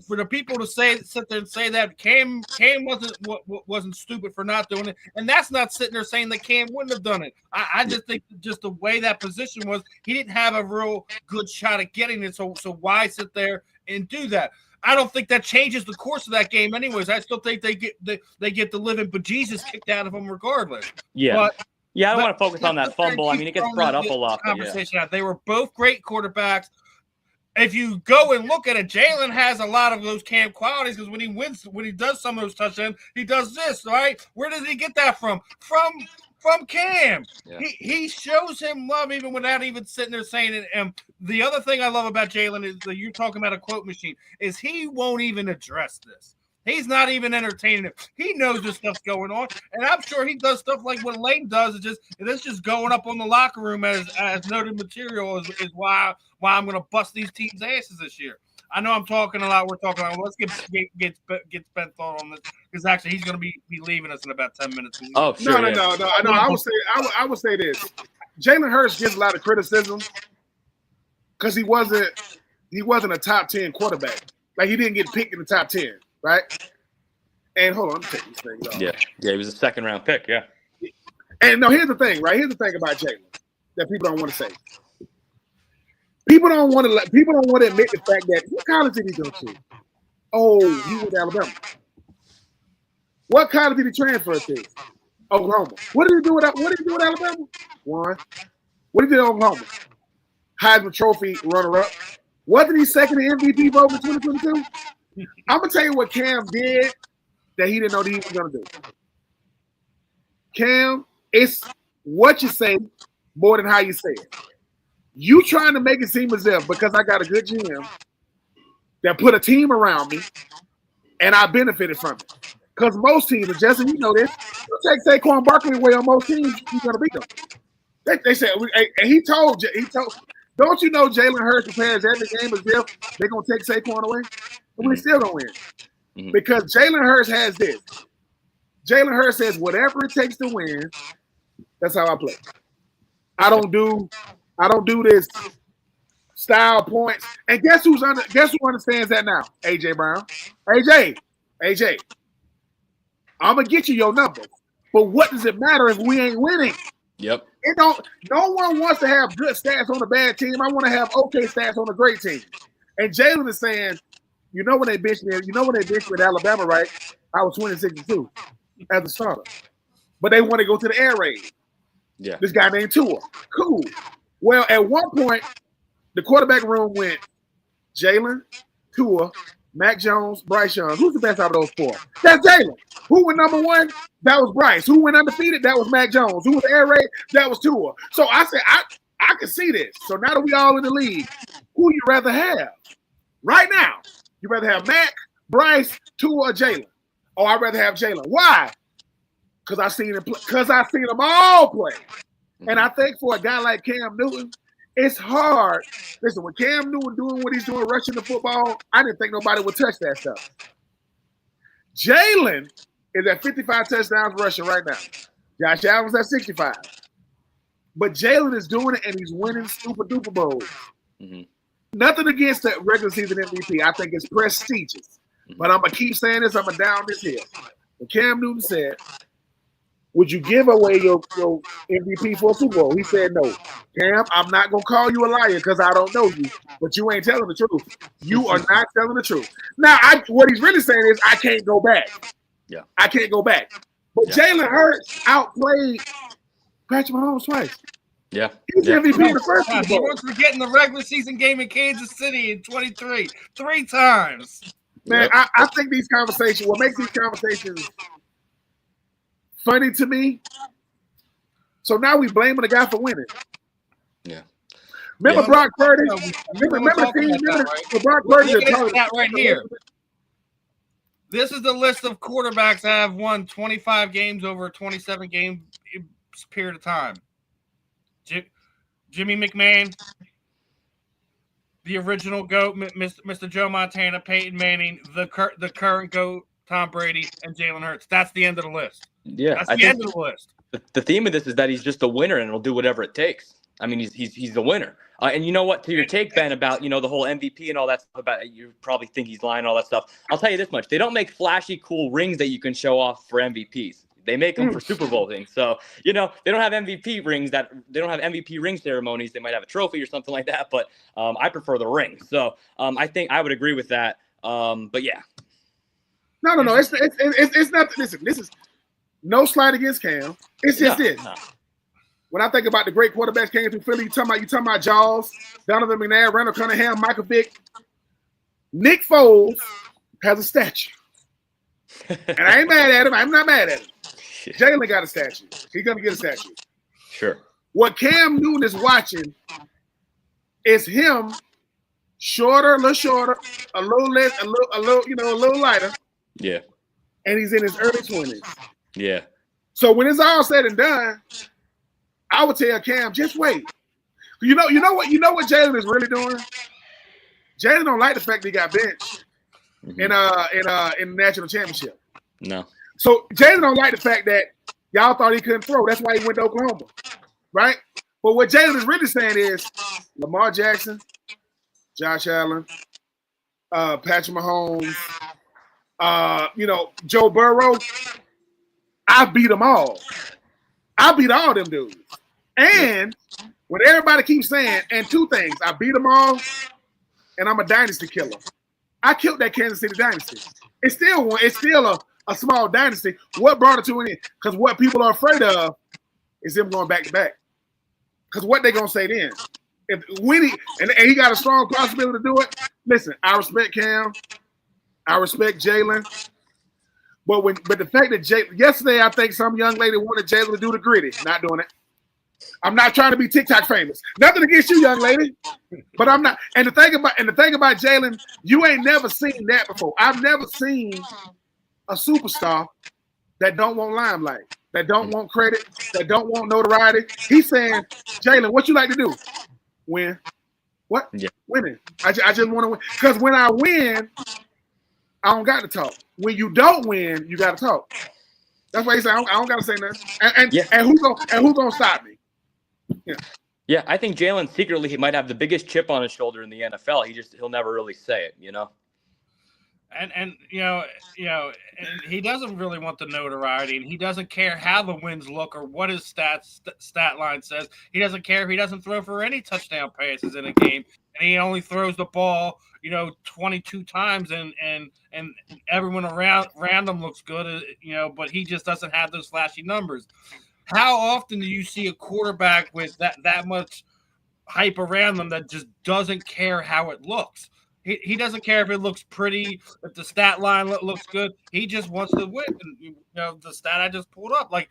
for the people to sit there and say that Cam wasn't stupid for not doing it, and that's not sitting there saying that Cam wouldn't have done it. I just think just the way that position was, he didn't have a real good shot at getting it. So why sit there and do that? I don't think that changes the course of that game anyways. I still think they get the living bejesus kicked out of them regardless. Yeah. But I don't want to focus on that fumble. I mean, it gets brought up a lot. Conversation out. They were both great quarterbacks. If you go and look at it, Jalen has a lot of those Cam qualities because when he does some of those touchdowns, he does this, right? Where does he get that from? From Cam. Yeah. He shows him love even without even sitting there saying it. And the other thing I love about Jalen is that you're talking about a quote machine, is he won't even address this. He's not even entertaining it. He knows this stuff's going on, and I'm sure he does stuff like what Lane does. It's just going up on the locker room as noted material is why I'm going to bust these teams' asses this year. I know I'm talking a lot. We're talking a lot. Let's get Ben's thought on this, because actually he's going to be leaving us in about 10 minutes. Oh, sure. No. I would say this. Jalen Hurts gets a lot of criticism because he wasn't a top 10 quarterback. Like, he didn't get picked in the top 10. Right? And hold on, let me take these things off. Yeah, he was a 2nd-round pick, yeah. And no, here's the thing, right? Here's the thing about Jalen that people don't want to say. People don't want to admit the fact that what college did he go to? Oh, he went to Alabama. What college did he transfer to? Oklahoma. What did he do with Alabama? One. What did he do in Oklahoma? Heisman Trophy runner-up. Wasn't he second in MVP vote in 2022? I'm going to tell you what Cam did that he didn't know that he was going to do. Cam, it's what you say more than how you say it. You trying to make it seem as if because I got a good GM that put a team around me and I benefited from it. Because most teams, and Justin, you know this, you take Saquon Barkley away on most teams, you're going to beat them. They said, and he told, don't you know Jalen Hurts prepares every game as if they're going to take Saquon away? And we still don't win. Mm-hmm. Because Jalen Hurts has this. Jalen Hurts says, whatever it takes to win, that's how I play. I don't do this style points. And guess who understands that now? AJ Brown. AJ. I'm gonna get you your numbers. But what does it matter if we ain't winning? Yep. No one wants to have good stats on a bad team. I want to have okay stats on a great team. And Jalen is saying, you know when they benched me at Alabama, right? I was 26-2 as a starter. But they want to go to the air raid. Yeah. This guy named Tua. Cool. Well, at one point, the quarterback room went Jalen, Tua, Mac Jones, Bryce Young. Who's the best out of those four? That's Jalen. Who went number one? That was Bryce. Who went undefeated? That was Mac Jones. Who was air raid? That was Tua. So I said, I can see this. So now that we all in the league, who you rather have? Right now, you rather have Mac, Bryce, Tua, or Jalen? Oh, I'd rather have Jalen. Why? Because I seen them all play. And I think for a guy like Cam Newton, it's hard. Listen, when Cam Newton doing what he's doing, rushing the football, I didn't think nobody would touch that stuff. Jalen is at 55 touchdowns rushing right now. Josh Allen's at 65. But Jalen is doing it, and he's winning super duper bowls. Mm-hmm. Nothing against the regular season MVP. I think it's prestigious. Mm-hmm. But I'm going to keep saying this. I'm going to down this hill. When Cam Newton said, would you give away your MVP for a Super Bowl? He said no. Cam, I'm not going to call you a liar because I don't know you, but you ain't telling the truth. You are not telling the truth. Now, what he's really saying is I can't go back. Yeah. I can't go back. But Jalen Hurts outplayed Patrick Mahomes twice. Yeah. He was MVP in the first Super Bowl. He was getting the regular season game in Kansas City in 23 3 times. Man, I think these conversations, what makes these conversations funny to me. So now we blaming the guy for winning. Yeah. Remember Brock Purdy? Remember Brock Purdy? Look at that right here. This is the list of quarterbacks that have won 25 games over a 27-game period of time. Jimmy McMahon, the original GOAT, Mr. Joe Montana, Peyton Manning, the current GOAT, Tom Brady, and Jalen Hurts. That's the end of the list. Yeah, that's the end of the list. The theme of this is that he's just a winner and he'll do whatever it takes. I mean, he's the winner. And you know what? To your take, Ben, about the whole MVP and all that stuff, about you probably think he's lying, all that stuff. I'll tell you this much: they don't make flashy, cool rings that you can show off for MVPs. They make them for Super Bowl things. So they don't have MVP rings they don't have MVP ring ceremonies. They might have a trophy or something like that. But I prefer the ring. So I think I would agree with that. But yeah. No. It's not. Listen, this is no slight against Cam. It's just this. No. When I think about the great quarterbacks came through Philly, you talking about Jaws, Donovan McNabb, Randall Cunningham, Michael Vick. Nick Foles has a statue. And I ain't mad at him. I'm not mad at him. Jalen got a statue. He's going to get a statue. Sure. What Cam Newton is watching is him shorter, a little shorter, a little less, a little lighter. Yeah. And he's in his early 20s. Yeah. So when it's all said and done, I would tell Cam, just wait. You know what Jalen is really doing? Jalen don't like the fact that he got benched in the national championship. No. So Jalen don't like the fact that y'all thought he couldn't throw. That's why he went to Oklahoma, right? But what Jalen is really saying is Lamar Jackson, Josh Allen, Patrick Mahomes, Joe Burrow. I beat them all. I beat all them dudes. And when everybody keeps saying, and two things, I beat them all, and I'm a dynasty killer. I killed that Kansas City dynasty. It's still a small dynasty. What brought it to an end? Because what people are afraid of is him going back to back. Because what they gonna say then? And he got a strong possibility to do it. Listen, I respect Cam. I respect Jalen. But the fact that yesterday I think some young lady wanted Jalen to do the gritty. Not doing it. I'm not trying to be TikTok famous. Nothing against you, young lady. But I'm not. And the thing about Jalen, you ain't never seen that before. I've never seen a superstar that don't want limelight, that don't want credit, that don't want notoriety. He's saying, Jalen, what you like to do? Win. What? Yeah. Winning. I just want to win. Because when I win, I don't got to talk. When you don't win, you got to talk. That's why he said, I don't got to say nothing. And who gonna stop me? Yeah, I think Jalen secretly he might have the biggest chip on his shoulder in the NFL. He'll never really say it, And and he doesn't really want the notoriety, and he doesn't care how the wins look or what his stat line says. He doesn't care if he doesn't throw for any touchdown passes in a game, and he only throws the ball, 22 times, and everyone around him looks good, but he just doesn't have those flashy numbers. how often do you see a quarterback with that much hype around them that just doesn't care how it looks? He doesn't care if it looks pretty, if the stat line looks good. He just wants to win. And, the stat I just pulled up, like,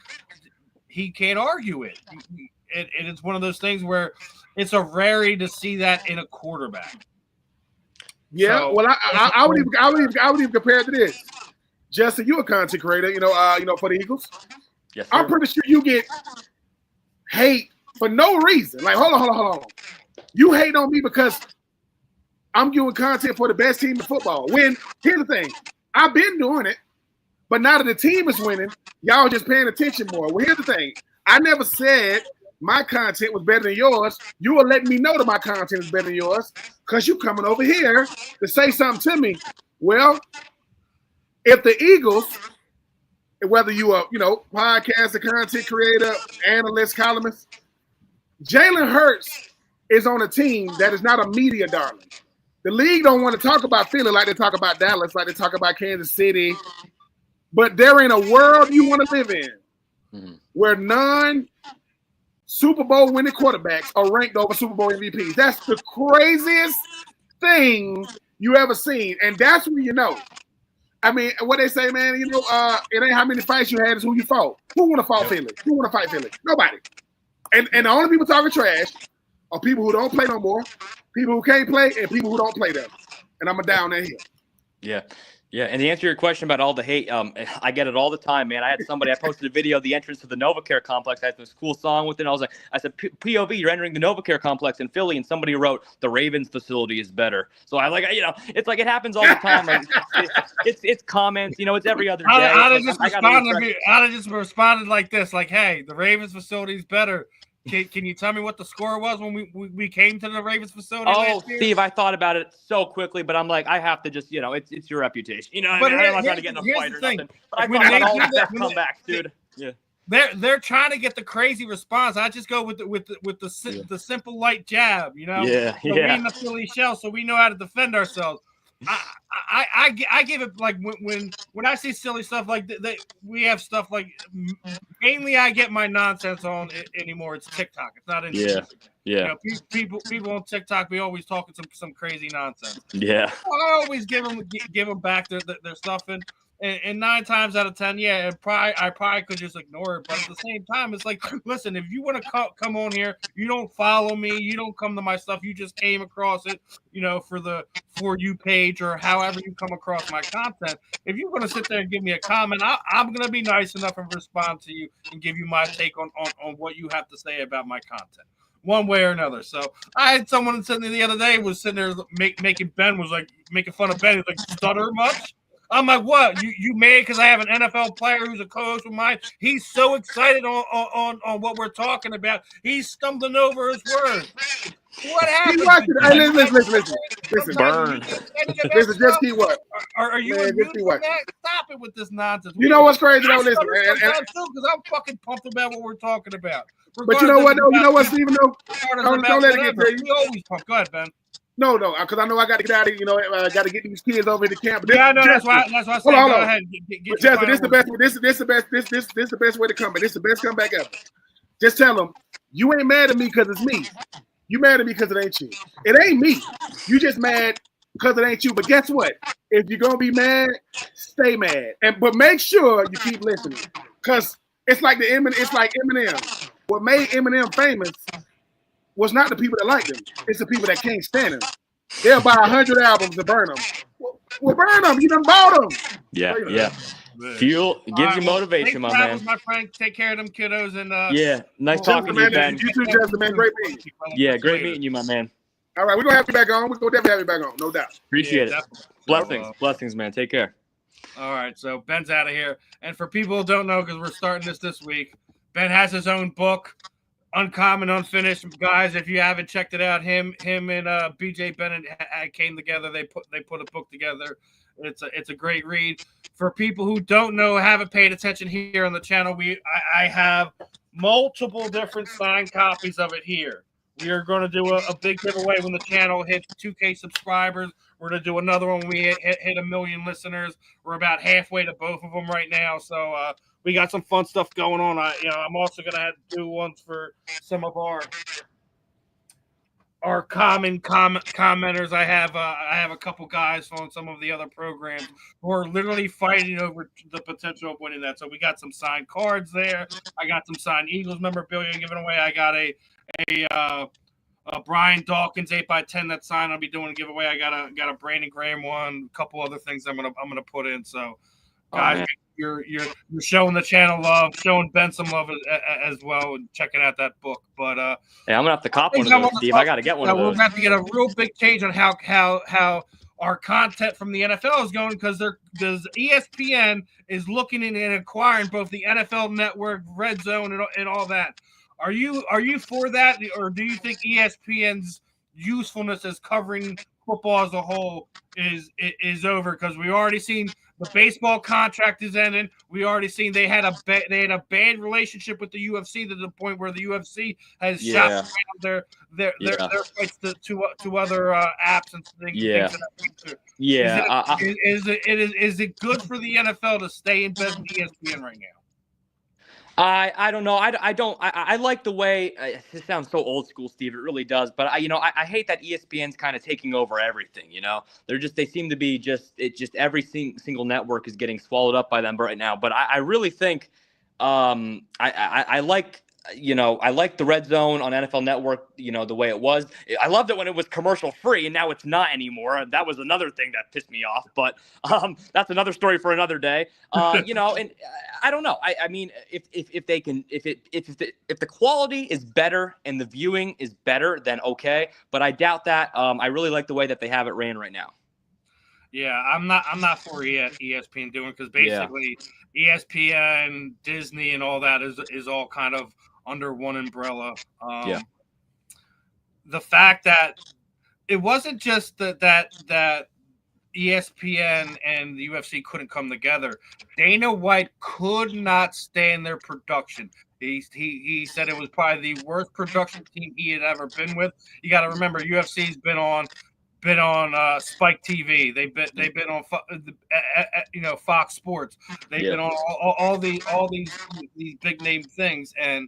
he can't argue it. And it's one of those things where it's a rarity to see that in a quarterback. Yeah, So, well, I would even compare it to this. Justin, you a content creator, for the Eagles. Yes, I'm pretty sure you get hate for no reason. Like, hold on. You hate on me because I'm doing content for the best team in football. When, here's the thing, I've been doing it, but now that the team is winning, y'all just paying attention more. Well, here's the thing. I never said my content was better than yours. You were letting me know that my content is better than yours because you coming over here to say something to me. Well, if the Eagles, whether you are, podcaster, content creator, analyst, columnist, Jalen Hurts is on a team that is not a media darling. The league don't want to talk about Philly like they talk about Dallas, like they talk about Kansas City. But there ain't a world you want to live in where non-Super Bowl winning quarterbacks are ranked over Super Bowl MVPs. That's the craziest thing you ever seen. And that's when you know. I mean, what they say, man, it ain't how many fights you had, it's who you fought. Who want to fight Philly? Who want to fight Philly? Nobody. And the only people talking trash are people who don't play no more, people who can't play, and people who don't play them. And I'm down that hill. Yeah. Yeah, and to answer your question about all the hate, I get it all the time, man. I posted a video of the entrance to the NovaCare complex. I had this cool song with it. I said, POV, you're entering the NovaCare complex in Philly, and somebody wrote, the Ravens facility is better. So I it's like it happens all the time. Like, it's comments, it's every other day. I'd have just responded like this, like, hey, the Ravens facility is better. Can you tell me what the score was when we came to the Ravens facility? Oh, Steve, I thought about it so quickly, but I'm like, I have to just, it's your reputation. But I'm not trying to get in a fight or nothing. But I thought about all the best comebacks, dude. Yeah. They're trying to get the crazy response. I just go with the simple light jab, Yeah. We in the Philly shell, so we know how to defend ourselves. I give it like when I see silly stuff like we have stuff like mainly I get my nonsense on it anymore. It's TikTok. It's not Instagram. Yeah. People on TikTok be always talking some crazy nonsense. Yeah. I always give them back their stuff and 9 times out of 10, I probably could just ignore it. But at the same time, it's like, listen, if you want to come on here, you don't follow me, you don't come to my stuff, you just came across it, for the For You page or however you come across my content. If you're going to sit there and give me a comment, I'm going to be nice enough and respond to you and give you my take on what you have to say about my content, one way or another. So I had someone sitting there the other day was sitting there making fun of Ben. He's like, stutter much? I'm like, what? You mad because I have an NFL player who's a co-host of mine? He's so excited on what we're talking about. He's stumbling over his words. What happened? Listen. Burn. Listen, just keep what? Are you Stop it with this nonsense. You know what's crazy though? Listen, because I'm fucking pumped about what we're talking about. But you know what? Though, you know what, Stephen? Though, don't let it get to you. We always pump. Go ahead, Ben. No, because I know I got to get out of I got to get these kids over to camp. I know that's why I said go ahead. Justin, this is the best way to come. This is the best comeback ever. Just tell them you ain't mad at me because it's me. You mad at me because it ain't you. It ain't me. You just mad because it ain't you. But guess what? If you're gonna be mad, stay mad. But make sure you keep listening. Because it's like Eminem. What made Eminem famous was not the people that liked him. It's the people that can't stand him. They'll buy 100 albums and burn them. Well, burn them. You done bought them. Yeah. Fuel gives you motivation, my man. My friend, take care of them kiddos and nice talking to you, Ben. You too, Justin, man. Great meeting you. Yeah, great meeting you, my man. All right, we're gonna have you back on. We're gonna definitely have you back on, no doubt. Appreciate it. Blessings, man. Take care. All right, so Ben's out of here. And for people who don't know, because we're starting this week, Ben has his own book, Uncommon Unfinished. Guys, if you haven't checked it out, him and BJ Bennett came together. They put a book together. It's a great read. For people who don't know, haven't paid attention here on the channel, I have multiple different signed copies of it here. We are going to do a big giveaway when the channel hits 2K subscribers. We're going to do another one when we hit 1 million listeners. We're about halfway to both of them right now. So we got some fun stuff going on. I'm also gonna have to do ones for some of our commenters. I have a couple guys on some of the other programs who are literally fighting over the potential of winning that. So we got some signed cards there. I got some signed Eagles memorabilia giving away. I got a Brian Dawkins 8x10 that's signed. I'll be doing a giveaway. I got a Brandon Graham one, a couple other things I'm gonna put in. So guys, you're showing the channel love, showing Ben some love as well, and checking out that book. But hey, I'm gonna have to cop one of those, Steve. I gotta get one of those. We're about to get a real big change on how our content from the NFL is going, because ESPN is looking in and acquiring both the NFL Network, Red Zone, and all that. Are you for that, or do you think ESPN's usefulness as covering football as a whole is over? Because we already seen the baseball contract is ending. We already seen they had a bad relationship with the UFC to the point where the UFC has shot around their fights to other apps and things. Yeah. Things of that nature. Yeah. Is it good for the NFL to stay in bed with ESPN right now? I don't know. I like the way it sounds so old school, Steve. It really does. But I hate that ESPN's kind of taking over everything. They seem to be just every single network is getting swallowed up by them right now. But I really think I like. I like the Red Zone on NFL Network, the way it was. I loved it when it was commercial free, and now it's not anymore. That was another thing that pissed me off, but that's another story for another day. And I don't know. I mean, if the quality is better and the viewing is better, then okay. But I doubt that. I really like the way that they have it ran right now. Yeah, I'm not for ESPN doing, because basically ESPN, Disney, and all that is all kind of under one umbrella. The fact that it wasn't just that ESPN and the UFC couldn't come together. Dana White could not stand their production. He said it was probably the worst production team he had ever been with. You got to remember, UFC's been on Spike TV. They've been on Fox Sports. They've been on all these big name things. And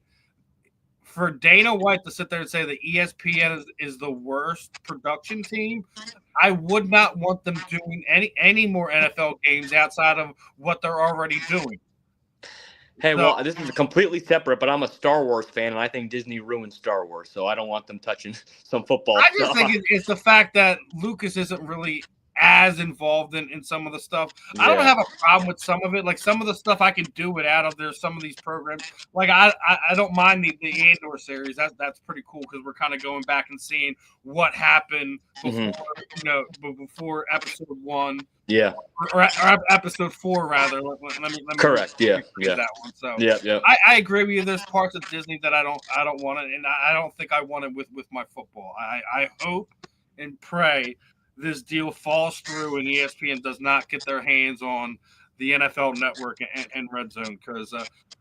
for Dana White to sit there and say that ESPN is the worst production team, I would not want them doing any more NFL games outside of what they're already doing. Hey, well, this is completely separate, but I'm a Star Wars fan, and I think Disney ruined Star Wars, so I don't want them touching some football. I just think it's the fact that Lucas isn't really as involved in some of the stuff. Yeah. I don't have a problem with some of it. Like, some of the stuff I can do without of there. Some of these programs, like I don't mind the Andor series. That's pretty cool, because we're kind of going back and seeing what happened before before episode 1. Yeah. Or episode 4 rather. Let me correct. Yeah. That one. So yeah. I agree with you. There's parts of Disney that I don't want it, and I don't think I want it with my football. I hope and pray this deal falls through and ESPN does not get their hands on the NFL Network and Red Zone, because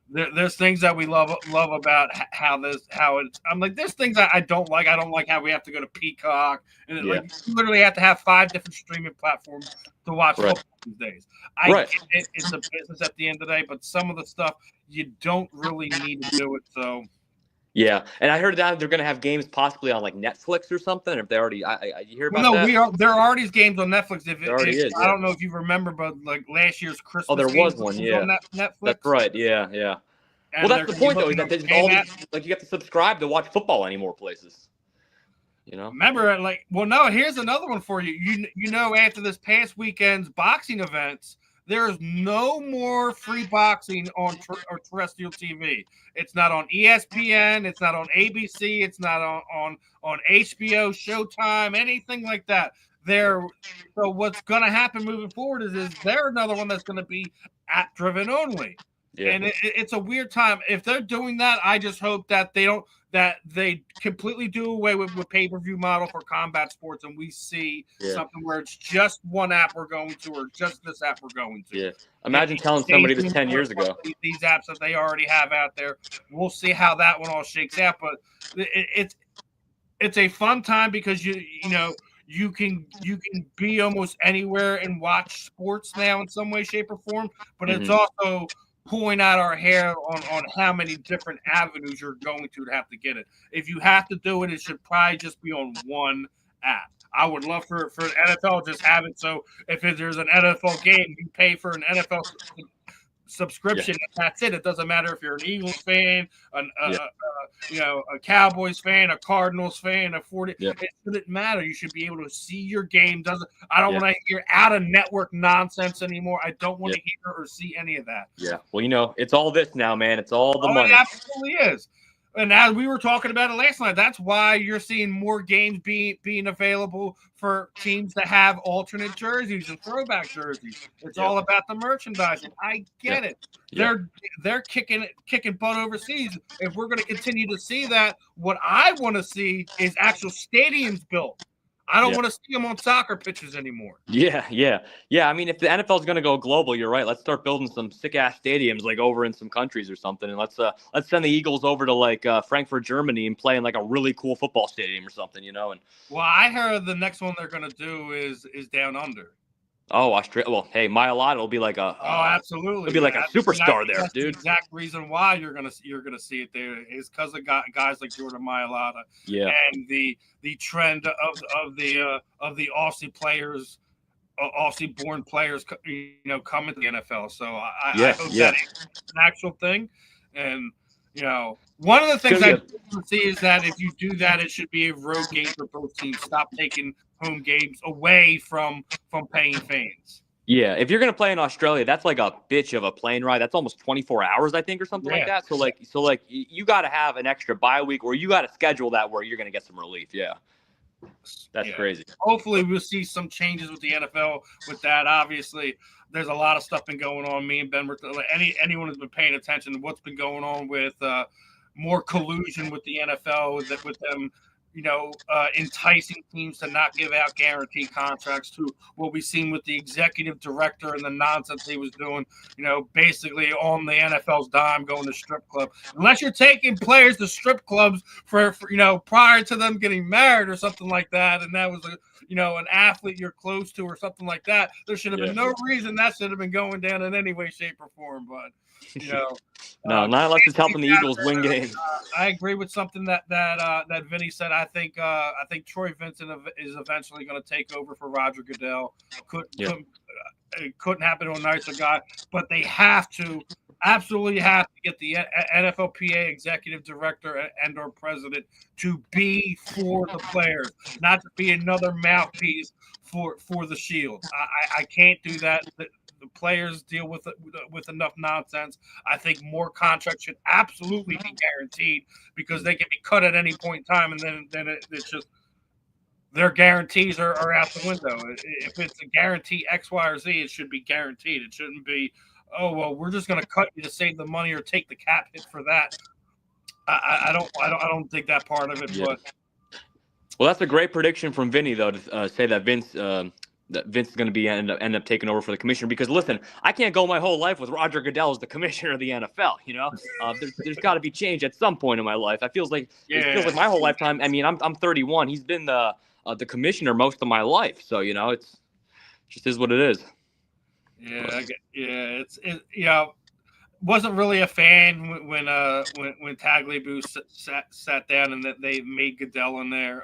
there's things that we love about I'm like, there's things I don't like. I don't like how we have to go to Peacock, and like, you literally have to have 5 different streaming platforms to watch football these days. It's a business at the end of the day, but some of the stuff you don't really need to do it. So. Yeah, and I heard that they're going to have games possibly on like Netflix or something. If they already, you hear about that? There are already games on Netflix. I don't know if you remember, but like last year's Christmas. Oh, there was one. Yeah, on Netflix. That's right. Yeah. And well, that's the point, though. Is that there's all you have to subscribe to watch football any more places. Remember, here's another one for you. After this past weekend's boxing events, there's no more free boxing on terrestrial TV. It's not on ESPN. It's not on ABC. It's not on HBO, Showtime, anything like that. So what's going to happen moving forward is they're another one that's going to be app-driven only. Yeah. And it's a weird time. If they're doing that, I just hope that they completely do away with pay-per-view model for combat sports, and we see something where it's just one app we're going to, or just this app we're going to. Yeah. Imagine telling somebody this 10 years ago. These apps that they already have out there. We'll see how that one all shakes out, but it's a fun time, because you can be almost anywhere and watch sports now in some way, shape, or form, but it's also pulling out our hair on how many different avenues you're going to have to get it. If you have to do it, it should probably just be on one app. I would love for NFL just have it so if there's an NFL game, you pay for an NFL subscription. Yeah. That's it. It doesn't matter if you're an Eagles fan, a Cowboys fan, a Cardinals fan, a 40. Yeah. It shouldn't matter. You should be able to see your game. I don't want to hear out of network nonsense anymore. I don't want to hear or see any of that. Yeah. Well, it's all this now, man. It's all the money. It absolutely is. And as we were talking about it last night, that's why you're seeing more games being available for teams that have alternate jerseys and throwback jerseys. It's all about the merchandising. I get it. They're kicking butt overseas. If we're going to continue to see that, what I want to see is actual stadiums built. I don't want to see them on soccer pitches anymore. Yeah. I mean, if the NFL is going to go global, you're right. Let's start building some sick-ass stadiums like over in some countries or something, and let's send the Eagles over to like Frankfurt, Germany, and play in like a really cool football stadium or something, And well, I heard the next one they're going to do is down under. Oh, Australia. Well, hey, Mailata will be like a. Absolutely. It'll be like a superstar there, that's dude. The exact reason why you're gonna see it there is because of guys like Jordan Mailata. Yeah. And the trend of the Aussie players, Aussie-born players, coming to the NFL. So I hope that is an actual thing. And one of the things I see is that if you do that, it should be a road game for both teams. Stop taking home games away from paying fans. Yeah, if you're gonna play in Australia, that's like a bitch of a plane ride. That's almost 24 hours, I think, or something like that. So you got to have an extra bye week, or you got to schedule that where you're gonna get some relief. Yeah, that's crazy. Hopefully, we'll see some changes with the NFL with that. Obviously, there's a lot of stuff been going on. Me and Ben were anyone who's been paying attention to what's been going on with more collusion with the NFL with them. Enticing teams to not give out guaranteed contracts, to what we've seen with the executive director and the nonsense he was doing, basically on the NFL's dime going to strip club. Unless you're taking players to strip clubs for prior to them getting married or something like that, and that was an athlete you're close to or something like that, there should have been no reason that should have been going down in any way, shape, or form. But no, not unless it's helping the Eagles win games. I agree with something that Vinny said. I think Troy Vincent is eventually going to take over for Roger Goodell. It couldn't happen to a nicer guy, but they absolutely have to get the NFLPA executive director and/or president to be for the players, not to be another mouthpiece for the Shield. I can't do that. The players deal with enough nonsense. I think more contracts should absolutely be guaranteed because they can be cut at any point in time, and then it's just their guarantees are out the window. If it's a guarantee X, Y, or Z, it should be guaranteed. It shouldn't be, oh well, we're just going to cut you to save the money or take the cap hit for that. I don't think that part of it. But well, that's a great prediction from Vinny though to say that Vince is going to end up taking over for the commissioner, because listen, I can't go my whole life with Roger Goodell as the commissioner of the NFL. There's got to be change at some point in my life. It feels like my whole lifetime. I mean, I'm 31. He's been the commissioner most of my life, so it's just is what it is. Wasn't really a fan when Tagliabue sat down and that they made Goodell in there.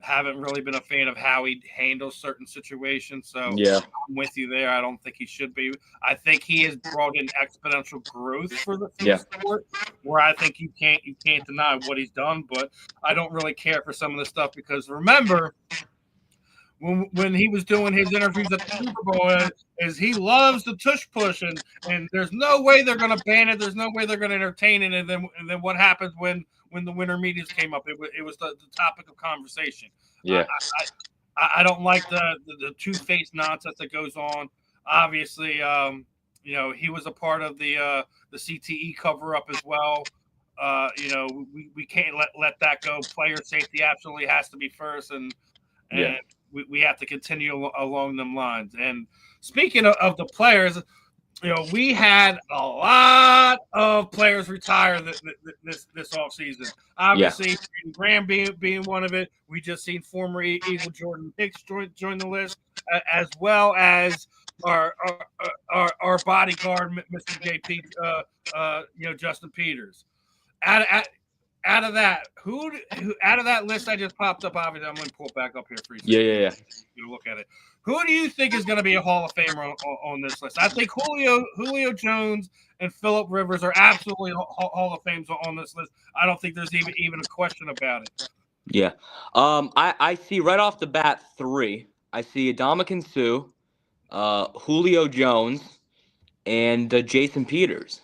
Haven't really been a fan of how he handles certain situations. So I'm with you there. I don't think he should be. I think he has brought in exponential growth for the sport, where I think you can't deny what he's done. But I don't really care for some of the stuff, because remember when he was doing his interviews at the Super Bowl, is he loves the tush push, and there's no way they're going to ban it. There's no way they're going to entertain it. And then what happens when the winter meetings came up? It was the topic of conversation. Yeah, I don't like the two-faced nonsense that goes on. Obviously, he was a part of the CTE cover-up as well. We can't let that go. Player safety absolutely has to be first, and we have to continue along them lines. And speaking of the players, we had a lot of players retire this offseason. Obviously, Graham being one of it. We just seen former Eagle Jordan Hicks join the list, as well as our bodyguard, Mr. JP, Justin Peters. Out of that, who out of that list I just popped up, obviously, I'm going to pull it back up here for you. Yeah. You look at it. Who do you think is going to be a Hall of Famer on this list? I think Julio Jones and Phillip Rivers are absolutely Hall of Fames on this list. I don't think there's even a question about it. Yeah. I see right off the bat 3. I see Ndamukong Suh, Julio Jones, and Jason Peters.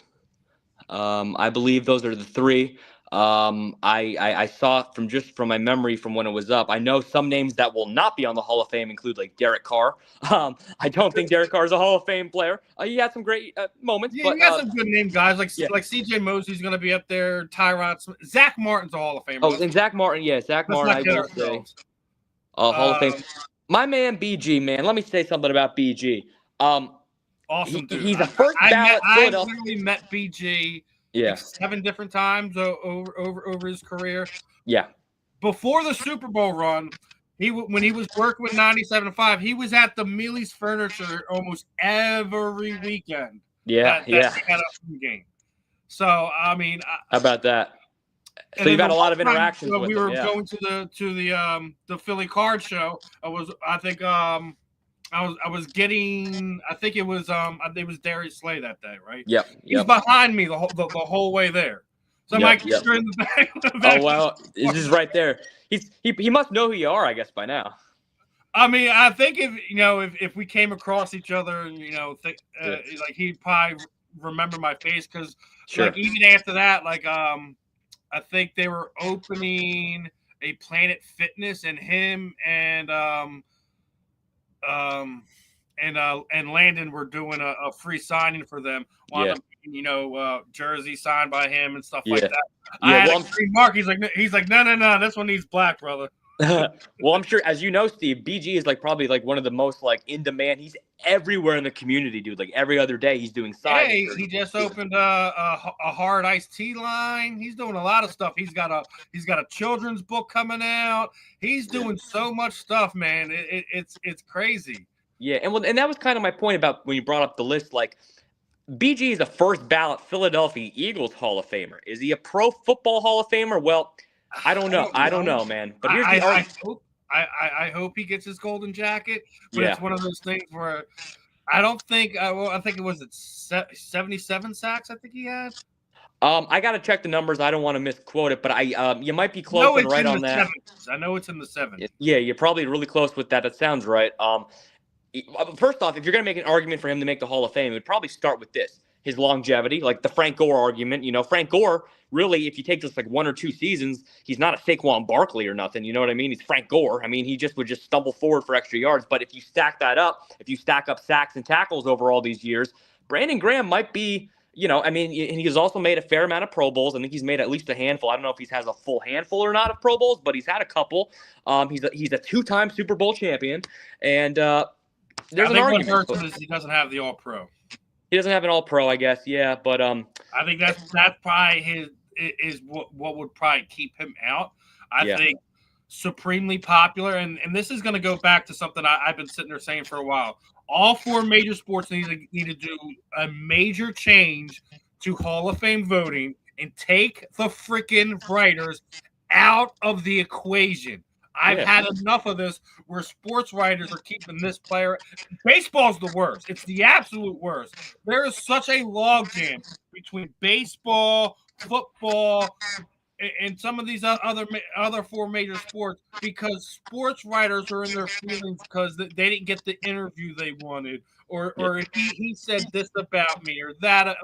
I believe those are the 3. I saw from my memory from when it was up. I know some names that will not be on the Hall of Fame include like Derek Carr. I don't think Derek Carr is a Hall of Fame player. He had some great moments. Yeah, but, you got some good name guys like CJ Mosley's going to be up there. Tyrod Smith, Zach Martin's a Hall of Famer. Oh, and Zach Martin, Zach Martin. I will say Hall of Fame. My man BG, man. Let me say something about BG. Awesome dude. He's a first ballot. I literally met BG. Yeah. Like 7 different times over his career. Yeah. Before the Super Bowl run, when he was working with 97.5, he was at the Mealy's Furniture almost every weekend. Yeah. He had a game. So I mean, how about that? So you've had a lot of interactions with him. We were going to the Philly Card Show. I was getting. I think it was Darius Slay that day, right? Yep. He was behind me the whole way there. So I'm like, you're in the back. Oh well, he's just right there. He must know who you are, I guess, by now. I mean, I think if we came across each other, like he'd probably remember my face because like even after that, like I think they were opening a Planet Fitness and him and Landon were doing a free signing for them. Jersey signed by him and stuff like that. I had a green mark. He's like, no, this one needs black, brother. Well, I'm sure, as you know, Steve, BG is probably one of the most in demand. He's everywhere in the community, dude. Like every other day, he's doing signings. Hey, he just opened a hard iced tea line. He's doing a lot of stuff. He's got a children's book coming out. He's doing so much stuff, man. It's crazy. Yeah, and that was kind of my point about when you brought up the list. Like, BG is a first ballot Philadelphia Eagles Hall of Famer. Is he a Pro Football Hall of Famer? Well, I don't know. I don't know, man. But here's the argument. I hope he gets his golden jacket, but it's one of those things where I don't think. I think it was 77 sacks. I think he had. I got to check the numbers. I don't want to misquote it, but you might be close and right on that. 70s. I know it's in the 70s. Yeah, you're probably really close with that. That sounds right. First off, if you're going to make an argument for him to make the Hall of Fame, it would probably start with this: his longevity, like the Frank Gore argument. Frank Gore, really, if you take just 1 or 2 seasons, he's not a Saquon Barkley or nothing. You know what I mean? He's Frank Gore. I mean, he would just stumble forward for extra yards. But if you stack that up, if you stack up sacks and tackles over all these years, Brandon Graham might be, and he's also made a fair amount of Pro Bowls. I think he's made at least a handful. I don't know if he has a full handful or not of Pro Bowls, but he's had a couple. He's a 2-time Super Bowl champion. And there's an argument. He doesn't have the All-Pro. He doesn't have an All-Pro, I guess. Yeah, but I think that's probably what would probably keep him out. I think supremely popular, and this is going to go back to something I've been sitting there saying for a while. All 4 major sports need to do a major change to Hall of Fame voting and take the freaking writers out of the equation. I've had enough of this where sports writers are keeping this player. Baseball's the worst. It's the absolute worst. There is such a logjam between baseball, football, and some of these other 4 major sports because sports writers are in their feelings because they didn't get the interview they wanted or if he said this about me or that.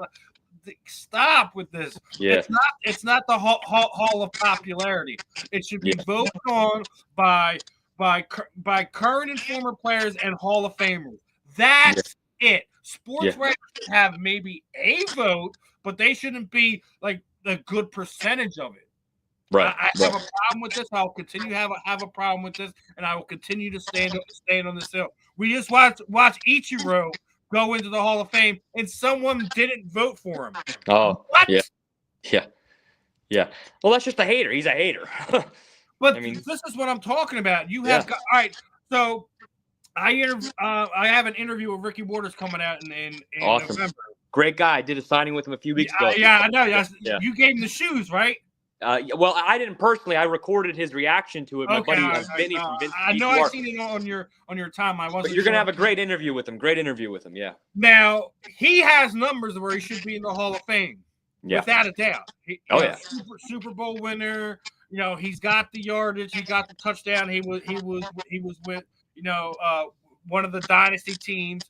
Stop with this. Yeah. It's not the hall of popularity. It should be voted on by current and former players and Hall of Famers. That's it. Sports writers should have maybe a vote, but they shouldn't be like a good percentage of it. Right. I have a problem with this. I'll continue to have a problem with this, and I will continue to stand on this hill. We just watch Ichiro go into the Hall of Fame, and someone didn't vote for him. Oh, what? Yeah. Well, that's just a hater. He's a hater. But this is what I'm talking about. You have all right. So I have an interview with Ricky Waters coming out in Awesome. November. Great guy. I did a signing with him a few weeks ago. Yeah, I know. Yeah. You gave him the shoes, right? Well, I didn't personally. I recorded his reaction to it. My buddy Vinny from Vince. I know I've seen it on your timeline. But you're gonna have a great interview with him. Great interview with him. Yeah. Now he has numbers where he should be in the Hall of Fame, without a doubt. Super Bowl winner. You know, he's got the yardage. He got the touchdown. He was with one of the dynasty teams.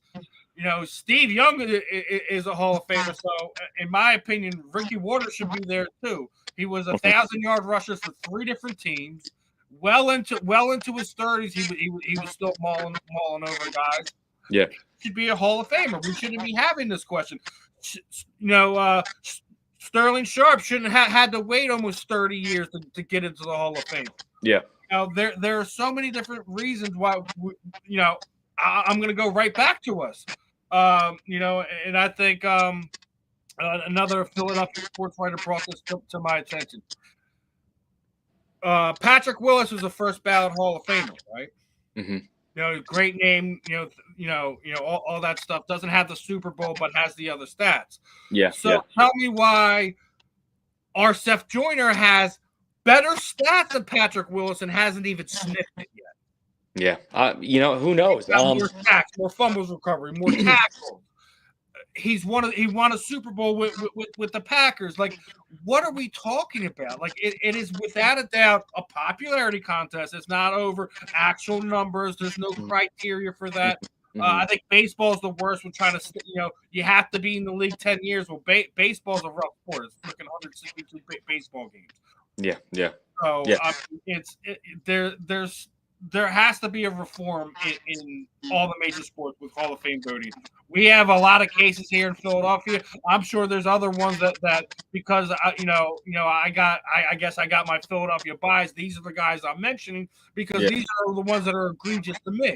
You know, Steve Young is a Hall of Famer. So, in my opinion, Ricky Waters should be there too. He was 1,000-yard rusher for 3 different teams. Well into his 30s, he was still mauling over guys. Yeah, should be a Hall of Famer. We shouldn't be having this question. Sterling Sharp shouldn't have had to wait almost 30 years to get into the Hall of Fame. Yeah. Now there are so many different reasons why. I'm going to go right back to us. And I think another Philadelphia sports writer brought this to my attention. Patrick Willis was a first ballot Hall of Famer, right? Mm-hmm. You know, great name. All that stuff. Doesn't have the Super Bowl, but has the other stats. Yeah. So tell me why Seth Joyner has better stats than Patrick Willis and hasn't even sniffed it yet. Yeah, who knows? More sacks, more fumbles recovery, more tackles. He won a Super Bowl with the Packers. Like, what are we talking about? Like, it is without a doubt a popularity contest. It's not over actual numbers. There's no criteria for that. I think baseball is the worst. We're trying to, you have to be in the league 10 years. Well, baseball's a rough sport. It's freaking 162 baseball games. Yeah. So there has to be a reform in all the major sports with Hall of Fame voting. We have a lot of cases here in Philadelphia. I'm sure there's other ones that because I guess I got my Philadelphia bias. These are the guys I'm mentioning because these are the ones that are egregious to me.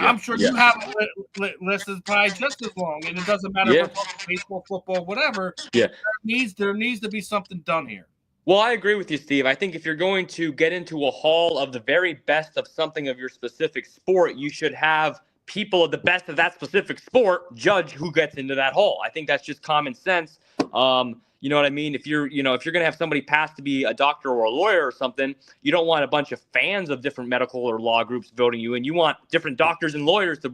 Yeah. I'm sure you have a list that's probably just as long, and it doesn't matter if it's baseball, football, whatever. Yeah, there needs to be something done here. Well, I agree with you, Steve. I think if you're going to get into a hall of the very best of something of your specific sport, you should have people of the best of that specific sport judge who gets into that hall. I think that's just common sense. You know what I mean? If you're going to have somebody pass to be a doctor or a lawyer or something, you don't want a bunch of fans of different medical or law groups voting you in. You want different doctors and lawyers to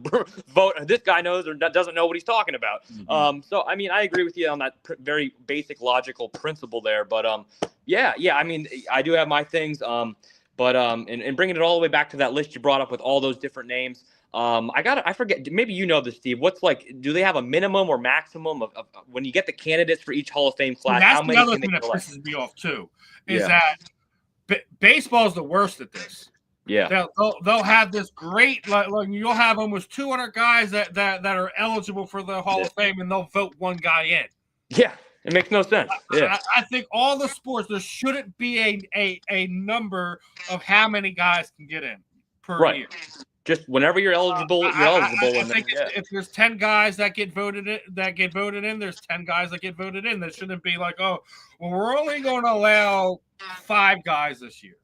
vote. This guy knows or doesn't know what he's talking about. Mm-hmm. So, I mean, I agree with you on that very basic logical principle there. But, yeah. I mean, I do have my things. And bringing it all the way back to that list you brought up with all those different names. I forget, maybe you know this, Steve. Do they have a minimum or maximum of when you get the candidates for each Hall of Fame class? That's the other thing that pisses me off too, is that baseball is the worst at this. Yeah, they'll have this great like you'll have almost 200 guys that are eligible for the Hall of Fame, and they'll vote one guy in. Yeah, it makes no sense. Yeah, I think all the sports there shouldn't be a number of how many guys can get in per year. Just whenever you're eligible, you're eligible. I think if there's 10 guys that get voted in, there's 10 guys that get voted in. There shouldn't be like, oh, well, we're only going to allow 5 guys this year.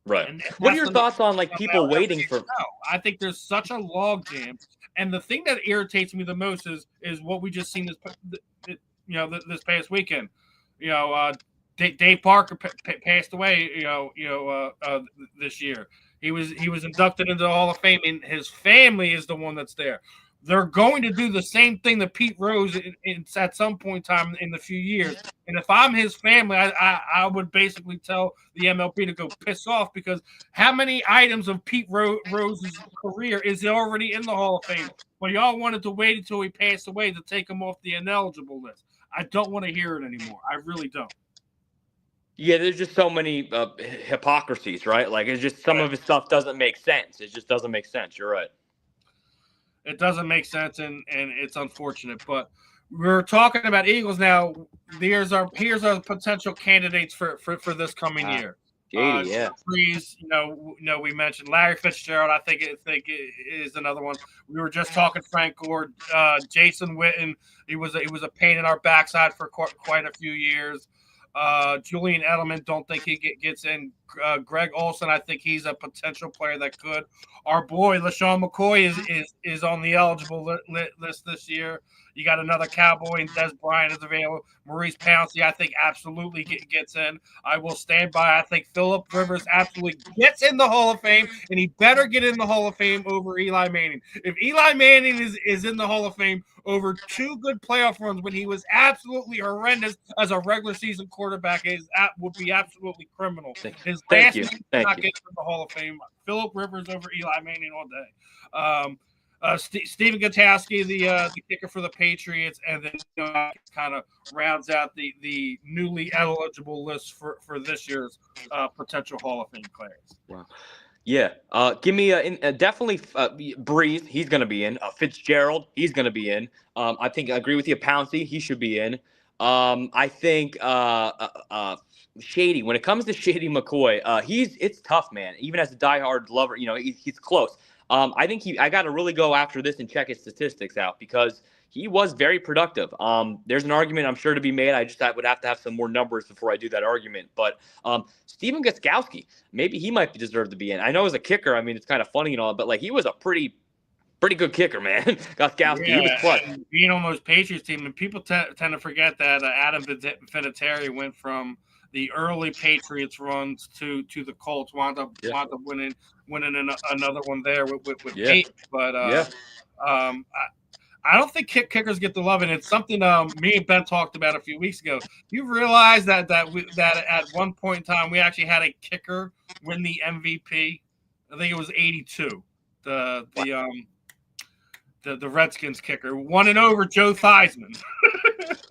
Right. What are your thoughts on like people waiting for? No, I think there's such a logjam, and the thing that irritates me the most is what we just seen this past weekend. Dave Parker passed away. This year. He was inducted into the Hall of Fame, and his family is the one that's there. They're going to do the same thing that Pete Rose at some point in time in the few years. And if I'm his family, I would basically tell the MLB to go piss off, because how many items of Pete Rose's career is already in the Hall of Fame? Well, y'all wanted to wait until he passed away to take him off the ineligible list. I don't want to hear it anymore. I really don't. Yeah, there's just so many hypocrisies, right? Like, it's just some of his stuff doesn't make sense. It just doesn't make sense. You're right. It doesn't make sense, and it's unfortunate. But we're talking about Eagles now. Here's our potential candidates for this coming year. Freeze, we mentioned Larry Fitzgerald. I think is another one. We were just talking Frank Gore, Jason Witten. He was a pain in our backside for quite a few years. Julian Edelman, don't think he gets in. Greg Olson, I think he's a potential player that could. Our boy LaShawn McCoy is on the eligible list this year. You got another Cowboy, and Des Bryant is available. Maurice Pouncey, I think, absolutely gets in. I will stand by. I think Phillip Rivers absolutely gets in the Hall of Fame, and he better get in the Hall of Fame over Eli Manning. If Eli Manning is in the Hall of Fame over 2 good playoff runs when he was absolutely horrendous as a regular season quarterback, would be absolutely criminal. His last season not getting in the Hall of Fame. Phillip Rivers over Eli Manning all day. Stephen Gutowski, the kicker for the Patriots, and then kind of rounds out the newly eligible list for this year's potential Hall of Fame players. Wow. Yeah. Give me definitely Breeze. He's going to be in. Fitzgerald. He's going to be in. I think I agree with you. Pouncey. He should be in. I think Shady. When it comes to Shady McCoy, it's tough, man. Even as a diehard lover, he's close. I think I got to really go after this and check his statistics out because he was very productive. There's an argument I'm sure to be made. I would have to have some more numbers before I do that argument. But Stephen Gostkowski, maybe he might deserve to be in. I know as a kicker, I mean, it's kind of funny and all, but he was a pretty good kicker, man. Gostkowski, he was clutch. Being on those Patriots team, and people tend to forget that Adam Vinatieri went from the early Patriots runs to the Colts, wound up winning another one there with Peyton. But I don't think kickers get the love, and it's something me and Ben talked about a few weeks ago. You realize that at one point in time we actually had a kicker win the MVP. I think it was 82. The Redskins kicker won it over Joe Theismann.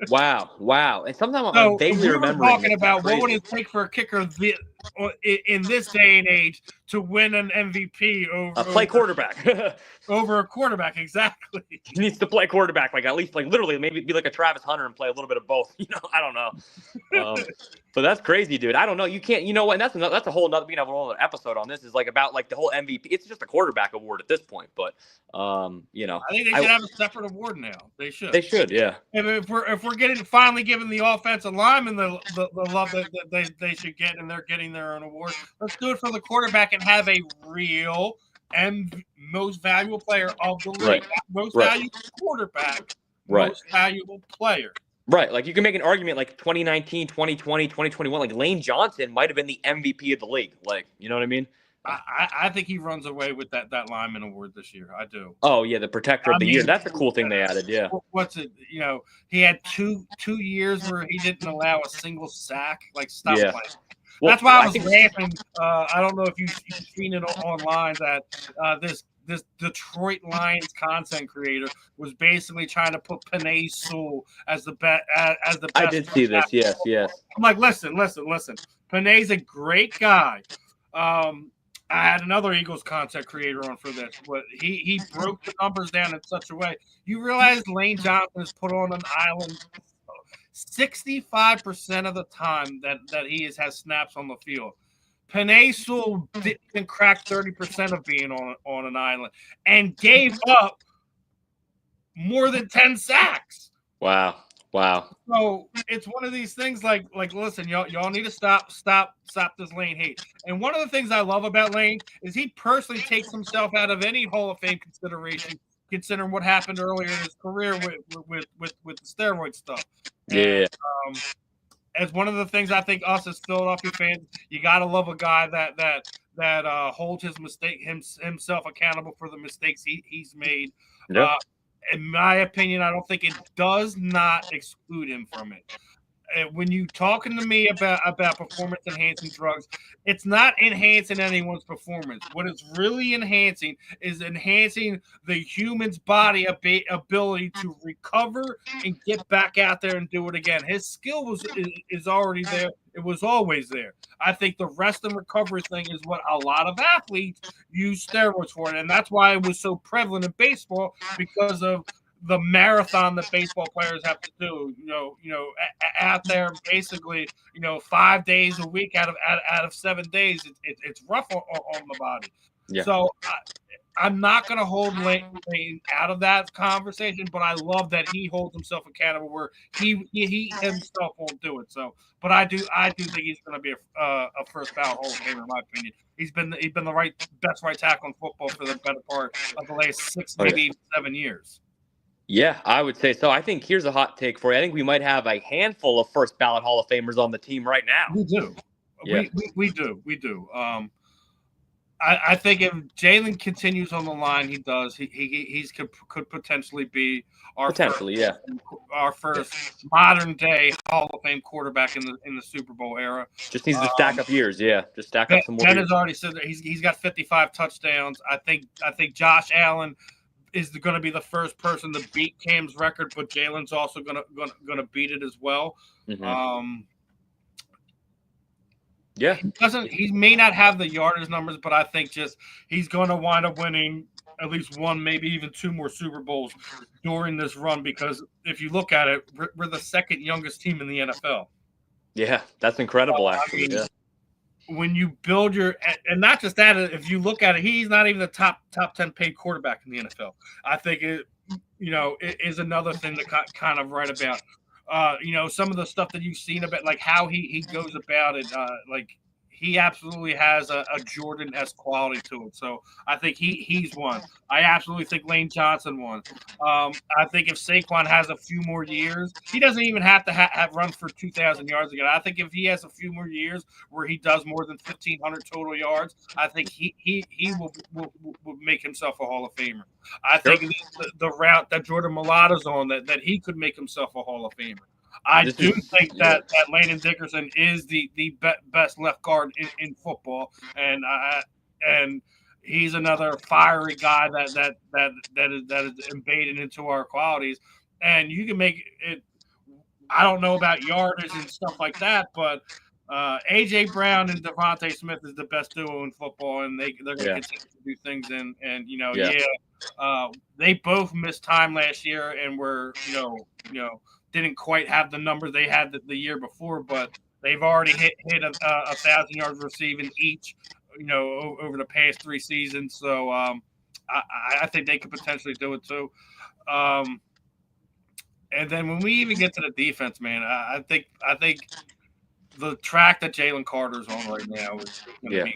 Wow. And sometimes I'm vaguely remembering. Talking about what would it take for a kicker in this day and age to win an MVP over quarterback. Over a quarterback, exactly. He needs to play quarterback, at least literally maybe be like a Travis Hunter and play a little bit of both. I don't know. But that's crazy, dude. I don't know. You can't. You know what? And that's a whole other episode on this is about the whole MVP. It's just a quarterback award at this point. But I think they should have a separate award now. They should. They should, yeah. If we're finally giving the offensive linemen the love that they should get, and they're getting their own award, let's do it for the quarterback and have a real and most valuable player of the league. Right. Most valuable quarterback. Right. Most valuable player. Right. You can make an argument 2019, 2020, 2021. Lane Johnson might have been the MVP of the league. You know what I mean? I think he runs away with that lineman award this year. I do. Oh, yeah, the protector of the year. That's a cool thing they added, yeah. What's it? He had two years where he didn't allow a single sack. Stop playing. Well, that's why I was laughing. I don't know if you've seen it online that this Detroit Lions content creator was basically trying to put Penei Sewell as the best. I did see this. Yes. I'm like, listen. Penei's a great guy. I had another Eagles content creator on for this, but he broke the numbers down in such a way. You realize Lane Johnson is put on an island 65% of the time that he has snaps on the field. Penei Sewell didn't crack 30% of being on an island and gave up more than 10 sacks. Wow. So it's one of these things listen, y'all need to stop this Lane hate. And one of the things I love about Lane is he personally takes himself out of any Hall of Fame consideration, considering what happened earlier in his career with the steroid stuff. Yeah. And, as one of the things I think us as Philadelphia fans, you gotta love a guy that holds himself accountable for the mistakes he's made. Yeah. In my opinion, I don't think it does not exclude him from it. When you talking to me about performance enhancing drugs, it's not enhancing anyone's performance. What it's really enhancing is enhancing the human's body ability to recover and get back out there and do it again. His skill is already there. It was always there. I think the rest and recovery thing is what a lot of athletes use steroids for, and that's why it was so prevalent in baseball because of the marathon that baseball players have to do, out there basically, 5 days a week out of 7 days. It's rough on the body. Yeah. So I'm not going to hold Lane out of that conversation, but I love that he holds himself accountable where he himself won't do it. So, but I do think he's going to be a first ballot Hall of Famer in my opinion. He's been the best right tackle in football for the better part of the last 6, maybe even 7 years. Yeah, I would say so. I think here's a hot take for you. I think we might have a handful of first ballot Hall of Famers on the team right now. We do. Yeah. We do. I think if Jalen continues on the line, he does. He could potentially be our first modern day Hall of Fame quarterback in the Super Bowl era. Just needs to stack up years. Yeah, just stack up some more. Ben years. has already said that he's got 55 touchdowns. I think Josh Allen is going to be the first person to beat Cam's record, but Jalen's also going to beat it as well. Mm-hmm. Yeah, he may not have the yardage numbers, but I think just he's going to wind up winning at least one, maybe even 2 more Super Bowls during this run. Because if you look at it, we're the second youngest team in the NFL. Yeah, that's incredible. Actually, yeah. When you build and not just that, if you look at it, he's not even the top 10 paid quarterback in the NFL. I think it is another thing to kind of write about. Some of the stuff that you've seen about like how he goes about it, like he absolutely has a Jordan-esque quality to it. So I think he's one. I absolutely think Lane Johnson won. I think if Saquon has a few more years, he doesn't even have to have run for 2,000 yards again. I think if he has a few more years where he does more than 1,500 total yards, I think he will make himself a Hall of Famer. I think the route that Jordan Mailata's on, that he could make himself a Hall of Famer. I do think that Landon Dickerson is the best left guard in football, and he's another fiery guy that is embedded into our qualities. And you can make it. I don't know about yardage and stuff like that, but A.J. Brown and Devontae Smith is the best duo in football, and they're going to continue to do things. They both missed time last year, and were didn't quite have the number they had the year before, but they've already hit 1,000 yards receiving each, over the past 3 seasons. So I think they could potentially do it too. And then when we even get to the defense, man, I think the track that Jalen Carter's on right now is going to be.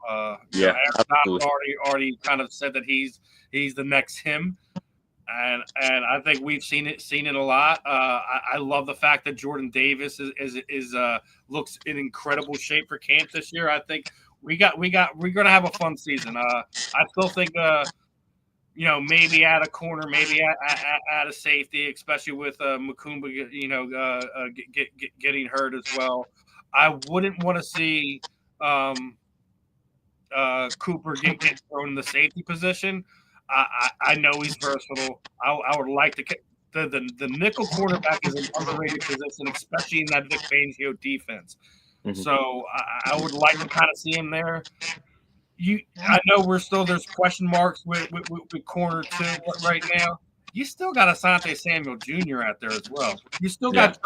Aaron already kind of said that he's the next him. And I think we've seen it a lot. I love the fact that Jordan Davis is looks in incredible shape for camp this year. I think we're gonna have a fun season. I still think maybe at a corner, maybe at a safety, especially with Mukumba getting hurt as well. I wouldn't want to see Cooper get thrown in the safety position. I know he's versatile. I would like to the nickel quarterback is an underrated position, especially in that Vic Fangio defense. Mm-hmm. So I would like to kind of see him there. I know there's question marks with corner 2 right now. You still got Asante Samuel Jr. out there as well. You still got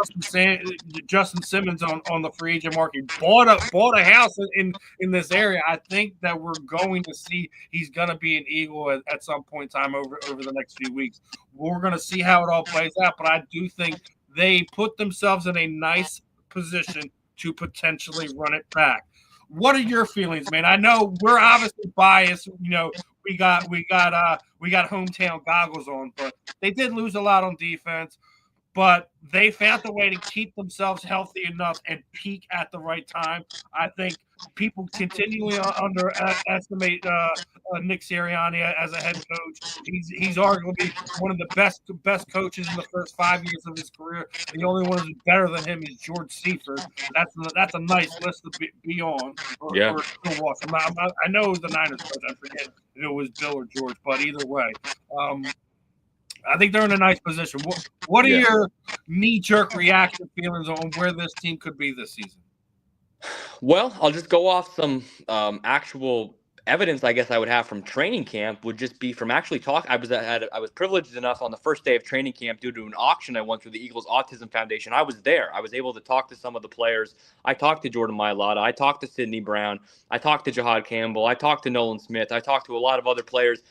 Justin Simmons on the free agent market. Bought a house in this area. I think that we're going to see he's going to be an Eagle at some point in time over the next few weeks. We're going to see how it all plays out, but I do think they put themselves in a nice position to potentially run it back. What are your feelings, man? I know we're obviously biased. We got hometown goggles on, but they did lose a lot on defense. But they found a way to keep themselves healthy enough and peak at the right time. I think people continually underestimate Nick Sirianni as a head coach. He's arguably one of the best coaches in the first 5 years of his career. The only one who's better than him is George Seifert. That's a nice list to be on. Or watch. I know it was the Niners coach. I forget if it was Bill or George, but either way. I think they're in a nice position. What are your knee-jerk reaction feelings on where this team could be this season? Well, I'll just go off some actual evidence I guess I would have from training camp would just be from actually I was privileged enough on the first day of training camp due to an auction I went through the Eagles Autism Foundation. I was there. I was able to talk to some of the players. I talked to Jordan Mailata. I talked to Sidney Brown. I talked to Jahad Campbell. I talked to Nolan Smith. I talked to a lot of other players,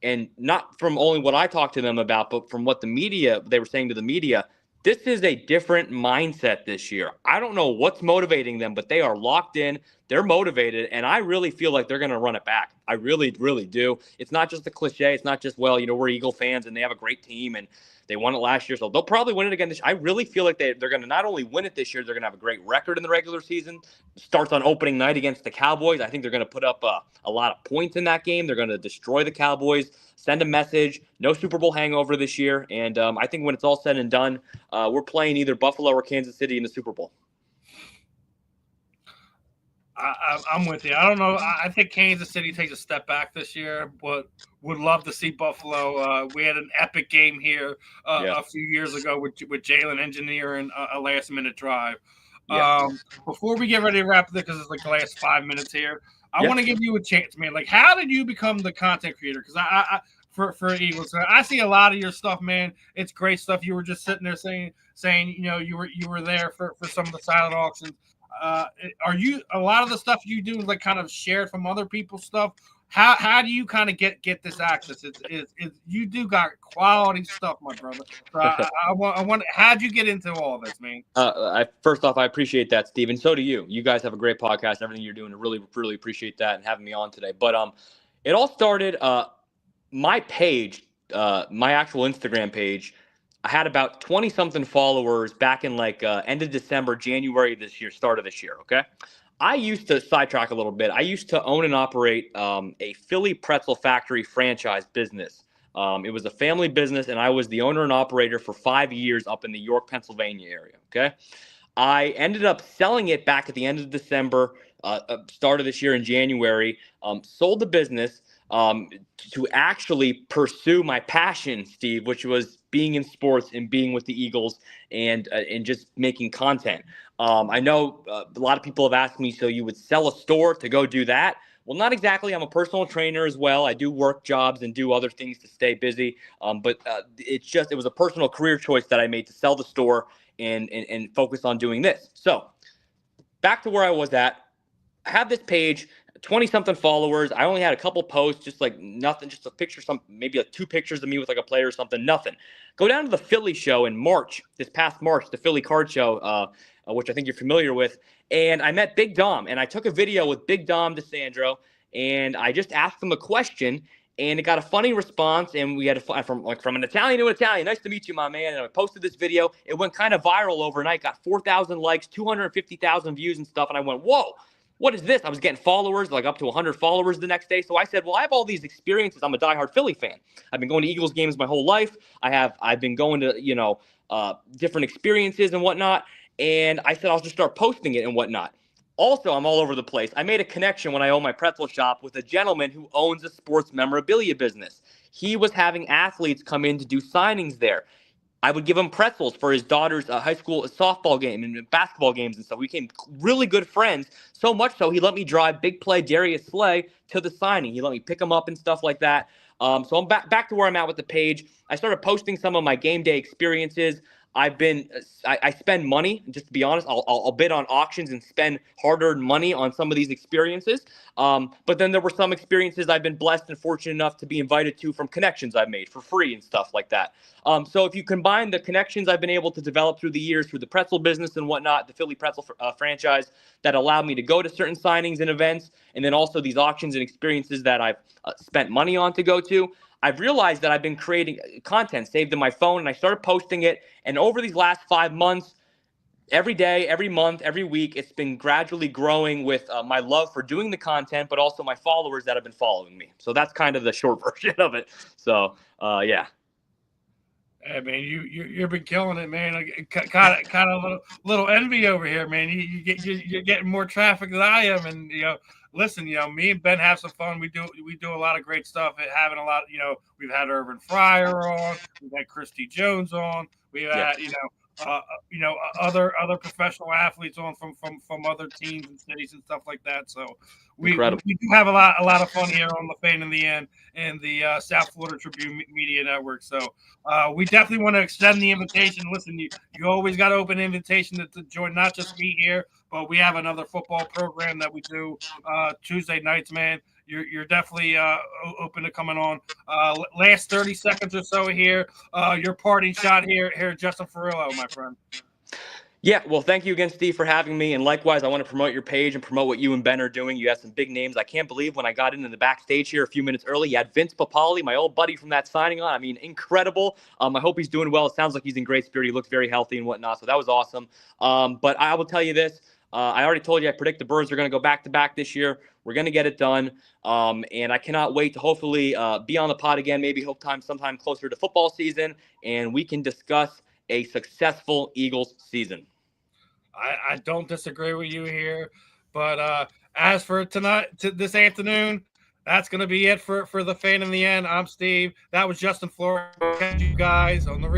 and not from only what I talked to them about, but from what they were saying to the media. This is a different mindset this year. I don't know what's motivating them, but they are locked in. They're motivated, and I really feel like they're going to run it back. I really, really do. It's not just a cliche. It's not just, well, we're Eagle fans, and they have a great team, and they won it last year, so they'll probably win it again this year. I really feel like they're going to not only win it this year, they're going to have a great record in the regular season. Starts on opening night against the Cowboys. I think they're going to put up a lot of points in that game. They're going to destroy the Cowboys, send a message, no Super Bowl hangover this year, and I think when it's all said and done, we're playing either Buffalo or Kansas City in the Super Bowl. I'm with you. I don't know. I think Kansas City takes a step back this year, but would love to see Buffalo. We had an epic game here a few years ago with Jalen engineering a last-minute drive. Yeah. Before we get ready to wrap this, because it's like the last 5 minutes here, I want to give you a chance, man. Like, how did you become the content creator? Because for Eagles, I see a lot of your stuff, man. It's great stuff. You were just sitting there saying you were there for some of the silent auctions. Are you a lot of the stuff you do like kind of shared from other people's stuff? How do you kind of get this access? It's you do got quality stuff, my brother. So I want how'd you get into all this, man? First off, I appreciate that, Steve, and so do you. You guys have a great podcast, everything you're doing. I really, really appreciate that and having me on today. But it all started my page, my actual Instagram page. I had about 20-something followers back in end of December, January this year, start of this year, okay? I used to sidetrack a little bit. I used to own and operate a Philly pretzel factory franchise business. It was a family business, and I was the owner and operator for 5 years up in the York, Pennsylvania area, okay? I ended up selling it back at the end of December, start of this year in January, sold the business to actually pursue my passion, Steve, which was being in sports and being with the Eagles and just making content. I know a lot of people have asked me, so you would sell a store to go do that? Well, not exactly. I'm a personal trainer as well. I do work jobs and do other things to stay busy. But it was a personal career choice that I made to sell the store and focus on doing this. So back to where I was at. I have this page, 20-something followers. I only had a couple posts, just like nothing, just a picture, maybe like 2 pictures of me with like a player or something, nothing. Go down to the Philly show in March, this past March, the Philly card show, which I think you're familiar with. And I met Big Dom, and I took a video with Big Dom DeSandro, and I just asked him a question, and it got a funny response. And we had from an Italian to an Italian. Nice to meet you, my man. And I posted this video. It went kind of viral overnight, got 4,000 likes, 250,000 views and stuff. And I went, whoa. What is this? I was getting followers, like up to 100 followers the next day. So I said, well, I have all these experiences. I'm a diehard Philly fan. I've been going to Eagles games my whole life. I've been going to, different experiences and whatnot. And I said, I'll just start posting it and whatnot. Also, I'm all over the place. I made a connection when I owned my pretzel shop with a gentleman who owns a sports memorabilia business. He was having athletes come in to do signings there. I would give him pretzels for his daughter's high school softball game and basketball games and stuff. We became really good friends, so much so he let me drive Big Play Darius Slay to the signing. He let me pick him up and stuff like that. So I'm back to where I'm at with the page. I started posting some of my game day experiences. I spend money, just to be honest. I'll bid on auctions and spend hard-earned money on some of these experiences. But then there were some experiences I've been blessed and fortunate enough to be invited to from connections I've made for free and stuff like that. So if you combine the connections I've been able to develop through the years, through the pretzel business and whatnot, the Philly pretzel franchise that allowed me to go to certain signings and events, and then also these auctions and experiences that I've spent money on to go to, I've realized that I've been creating content saved in my phone, and I started posting it. And over these last 5 months, every day, every month, every week, it's been gradually growing with my love for doing the content, but also my followers that have been following me. So that's kind of the short version of it. So, yeah. Hey, man, you've been killing it, man. Kind of a little envy over here, man. You're getting more traffic than I am, and listen, me and Ben have some fun. We do a lot of great stuff. Having a lot, we've had Irvin Fryer on, we've had Christy Jones on, we've had other professional athletes on from other teams and cities and stuff like that. So we Incredible. do have a lot of fun here on the Fan in the End and the South Florida Tribune Media Network. So we definitely want to extend the invitation. Listen, you always got open invitation to join not just me here, but we have another football program that we do Tuesday nights, man. You're definitely open to coming on. Last 30 seconds or so here. Your parting shot here, Justin Fiorillio, my friend. Yeah, well, thank you again, Steve, for having me. And likewise, I want to promote your page and promote what you and Ben are doing. You have some big names. I can't believe when I got into the backstage here a few minutes early, you had Vince Papale, my old buddy from that signing on. I mean, incredible. I hope he's doing well. It sounds like he's in great spirit. He looks very healthy and whatnot. So that was awesome. But I will tell you this. I already told you I predict the Birds are going to go back-to-back this year. We're going to get it done. And I cannot wait to hopefully be on the pod again, maybe sometime closer to football season, and we can discuss a successful Eagles season. I don't disagree with you here, but as for this afternoon, that's going to be it for the Fan in the End. I'm Steve. That was Justin Fiorillio. Catch you guys on the